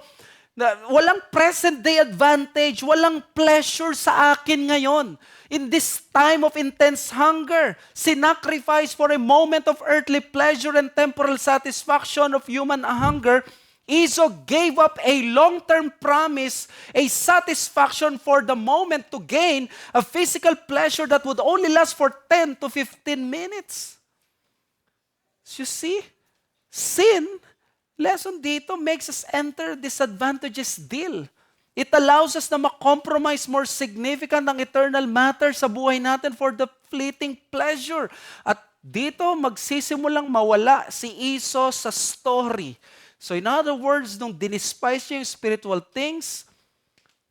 Na walang present day advantage, walang pleasure sa akin ngayon. In this time of intense hunger, sinacrifice for a moment of earthly pleasure and temporal satisfaction of human hunger, Esau gave up a long-term promise, a satisfaction for the moment to gain a physical pleasure that would only last for 10 to 15 minutes. So you see, sin, lesson dito makes us enter disadvantageous deal. It allows us na ma-compromise more significant ang eternal matter sa buhay natin for the fleeting pleasure. At dito magsisimulang mawala si Esau sa story. So in other words, nung dinispise niya yung spiritual things,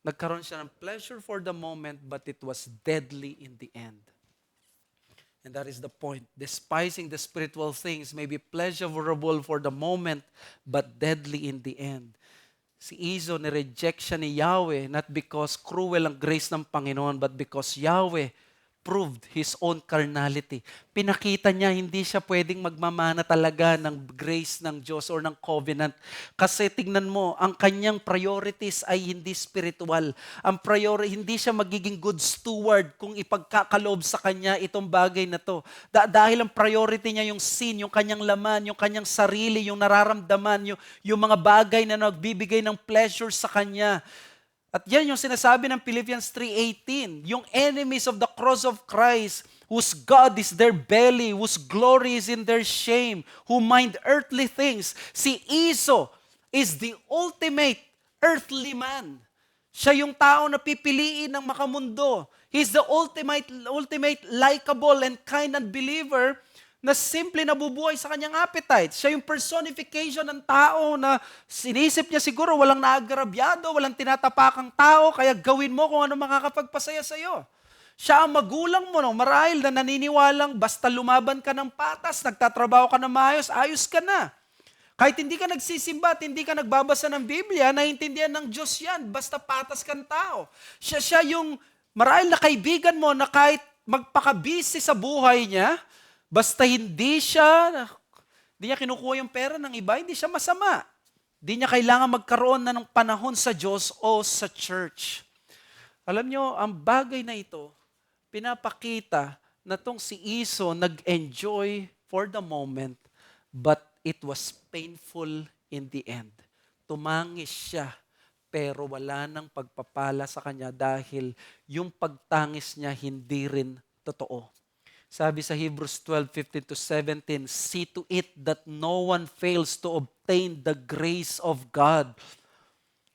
nagkaroon siya ng pleasure for the moment, but it was deadly in the end. And that is the point. Despising the spiritual things may be pleasurable for the moment, but deadly in the end. Si Esau, ni-reject siya ni Yahweh, not because cruel ang grace ng Panginoon, but because Yahweh proved His own carnality. Pinakita niya, hindi siya pwedeng magmamana talaga ng grace ng Diyos or ng covenant. Kasi tignan mo, ang kanyang priorities ay hindi spiritual. Hindi siya magiging good steward kung ipagkakaloob sa kanya itong bagay na to. Dahil ang priority niya yung sin, yung kanyang laman, yung kanyang sarili, yung nararamdaman, yung mga bagay na nagbibigay ng pleasure sa kanya. At yan yung sinasabi ng Philippians 3:18, yung enemies of the cross of Christ, whose God is their belly, whose glory is in their shame, who mind earthly things. Si Esau is the ultimate earthly man. Siya yung tao na pipiliin ng makamundo. He's the ultimate likable and kind unbeliever na simple nabubuhay sa kanyang appetite. Siya yung personification ng tao na sinisip niya siguro walang naagrabyado, walang tinatapakang tao, kaya gawin mo kung ano makakapagpasaya sa'yo. Siya ang magulang mo, no? Marahil na naniniwalang basta lumaban ka ng patas, nagtatrabaho ka na maayos, ayos ka na. Kahit hindi ka nagsisimba at hindi ka nagbabasa ng Biblia, naiintindihan ng Diyos yan, basta patas kang tao. Siya yung marahil na kaibigan mo na kahit magpakabisi sa buhay niya, basta hindi niya kinukuha yung pera ng iba, hindi siya masama. Hindi niya kailangan magkaroon na ng panahon sa Diyos o sa church. Alam niyo, ang bagay na ito, pinapakita na tong si Esau nag-enjoy for the moment, but it was painful in the end. Tumangis siya, pero wala nang pagpapala sa kanya dahil yung pagtangis niya hindi rin totoo. Sabi sa Hebrews 12:15-17, see to it that no one fails to obtain the grace of God,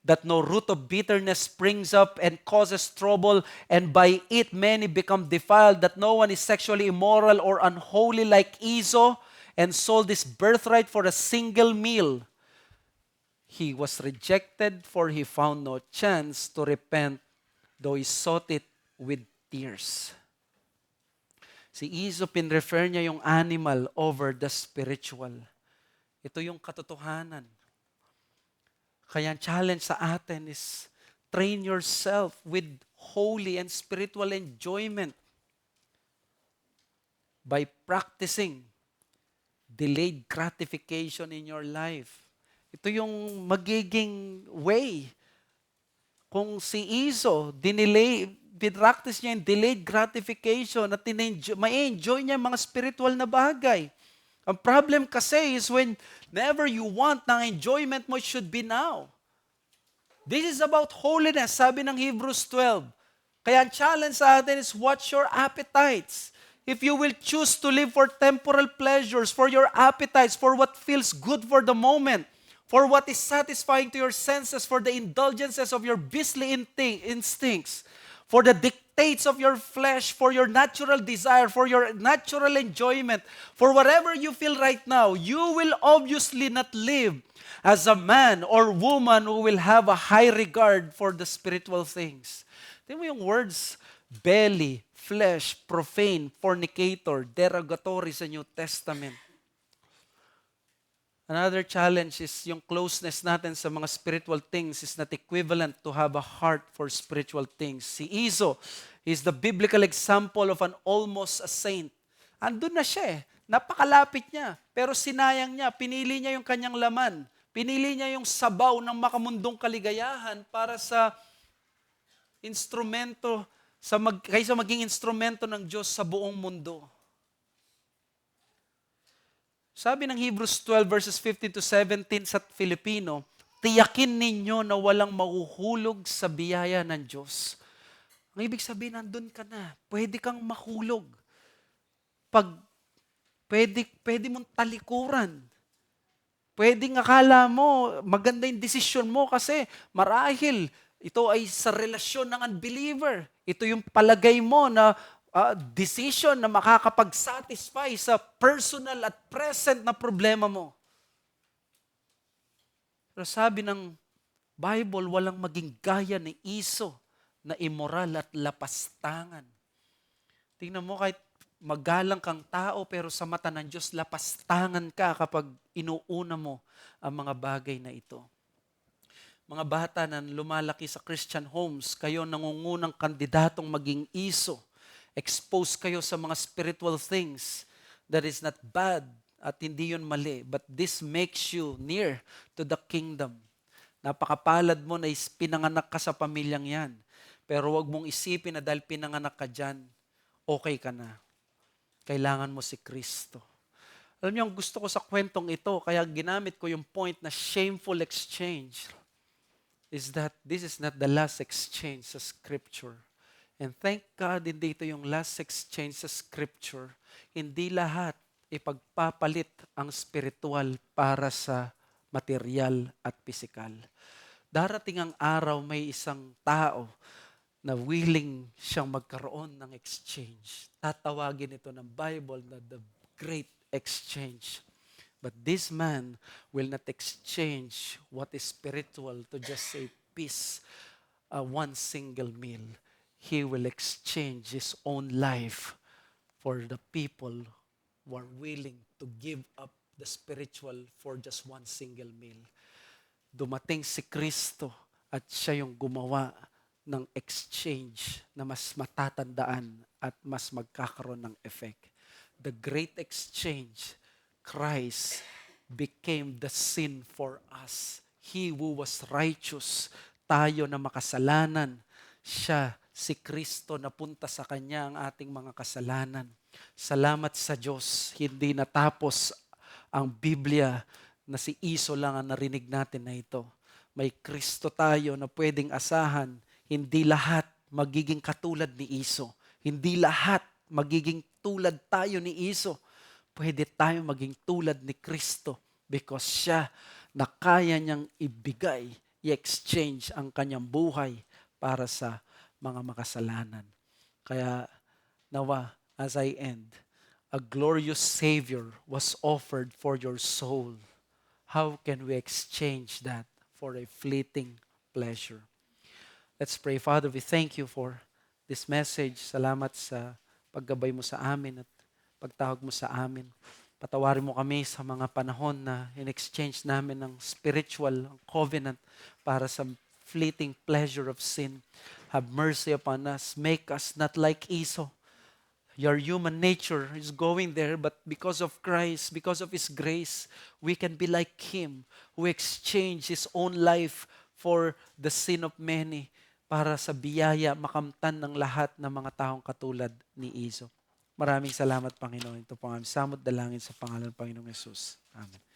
that no root of bitterness springs up and causes trouble, and by it many become defiled, that no one is sexually immoral or unholy like Esau, and sold his birthright for a single meal. He was rejected, for he found no chance to repent, though he sought it with tears. Si Esau, pinrefer niya yung animal over the spiritual. Ito yung katotohanan. Kaya ang challenge sa atin is train yourself with holy and spiritual enjoyment by practicing delayed gratification in your life. Ito yung magiging way. Kung si Esau, practice niya yung delayed gratification at may enjoy niya mga spiritual na bagay. Ang problem kasi is whenever you want ng enjoyment mo, it should be now. This is about holiness, sabi ng Hebrews 12. Kaya ang challenge sa atin is watch your appetites. If you will choose to live for temporal pleasures, for your appetites, for what feels good for the moment, for what is satisfying to your senses, for the indulgences of your beastly instincts, for the taste of your flesh, for your natural desire, for your natural enjoyment, for whatever you feel right now, you will obviously not live as a man or woman who will have a high regard for the spiritual things. Tingnan mo yung words, belly, flesh, profane, fornicator, derogatory sa New Testament. Another challenge is yung closeness natin sa mga spiritual things is not equivalent to have a heart for spiritual things. Si Iso is the biblical example of an almost a saint. Andun na siya eh. Napakalapit niya. Pero sinayang niya. Pinili niya yung kanyang laman. Pinili niya yung sabaw ng makamundong kaligayahan para sa instrumento, kaysa maging instrumento ng Diyos sa buong mundo. Sabi ng Hebrews 12 verses 15 to 17 sa Filipino, tiyakin ninyo na walang mahuhulog sa biyaya ng Diyos. Ang ibig sabihin, nandun ka na. Pwede kang mahulog. Pwede mong talikuran. Pwedeng akala mo, maganda yung desisyon mo kasi marahil ito ay sa relasyon ng unbeliever. Ito yung palagay mo na decision na makakapag-satisfy sa personal at present na problema mo. Pero sabi ng Bible, walang maging gaya ni Iso na immoral at lapastangan. Tingnan mo, kahit magalang kang tao, pero sa mata ng Diyos, lapastangan ka kapag inuuna mo ang mga bagay na ito. Mga bata na lumalaki sa Christian homes, kayo nangungunang kandidatong maging Iso. Expose kayo sa mga spiritual things that is not bad at hindi yun mali, but this makes you near to the kingdom. Napakapalad mo na pinanganak ka sa pamilyang yan. Pero wag mong isipin na dahil pinanganak ka dyan, okay ka na. Kailangan mo si Kristo. Alam niyo, ang gusto ko sa kwentong ito, kaya ginamit ko yung point na shameful exchange, is that this is not the last exchange sa Scripture. And thank God, hindi ito yung last exchange sa Scripture. Hindi lahat ipagpapalit ang spiritual para sa material at pisikal. Darating ang araw, may isang tao na willing siyang magkaroon ng exchange. Tatawagin ito ng Bible na the great exchange. But this man will not exchange what is spiritual to just say peace, one single meal. He will exchange his own life for the people who are willing to give up the spiritual for just one single meal. Dumating si Kristo at siya yung gumawa ng exchange na mas matatandaan at mas magkakaroon ng effect. The great exchange, Christ became the sin for us. He who was righteous, tayo na makasalanan, siya, si Kristo, napunta sa Kanya ang ating mga kasalanan. Salamat sa Diyos, hindi natapos ang Biblia na si Iso lang ang narinig natin na ito. May Kristo tayo na pwedeng asahan. Hindi lahat magiging katulad ni Iso. Hindi lahat magiging tulad tayo ni Iso. Pwede tayo maging tulad ni Kristo because siya na kaya niyang ibigay, i-exchange ang kanyang buhay para sa mga makasalanan. Kaya nawa, as I end, a glorious Savior was offered for your soul. How can we exchange that for a fleeting pleasure? Let's pray. Father, we thank you for this message. Salamat sa paggabay mo sa amin at pagtawag mo sa amin. Patawarin mo kami sa mga panahon na in-exchange namin ng spiritual covenant para sa fleeting pleasure of sin. Have mercy upon us. Make us not like Esau. Your human nature is going there, but because of Christ, because of His grace, we can be like Him, who exchanged His own life for the sin of many, para sa biyaya makamtan ng lahat ng mga taong katulad ni Esau. Maraming salamat, Panginoon. Ito po ang aming samot dalangin sa pangalan ng Panginoong Yesus. Amen.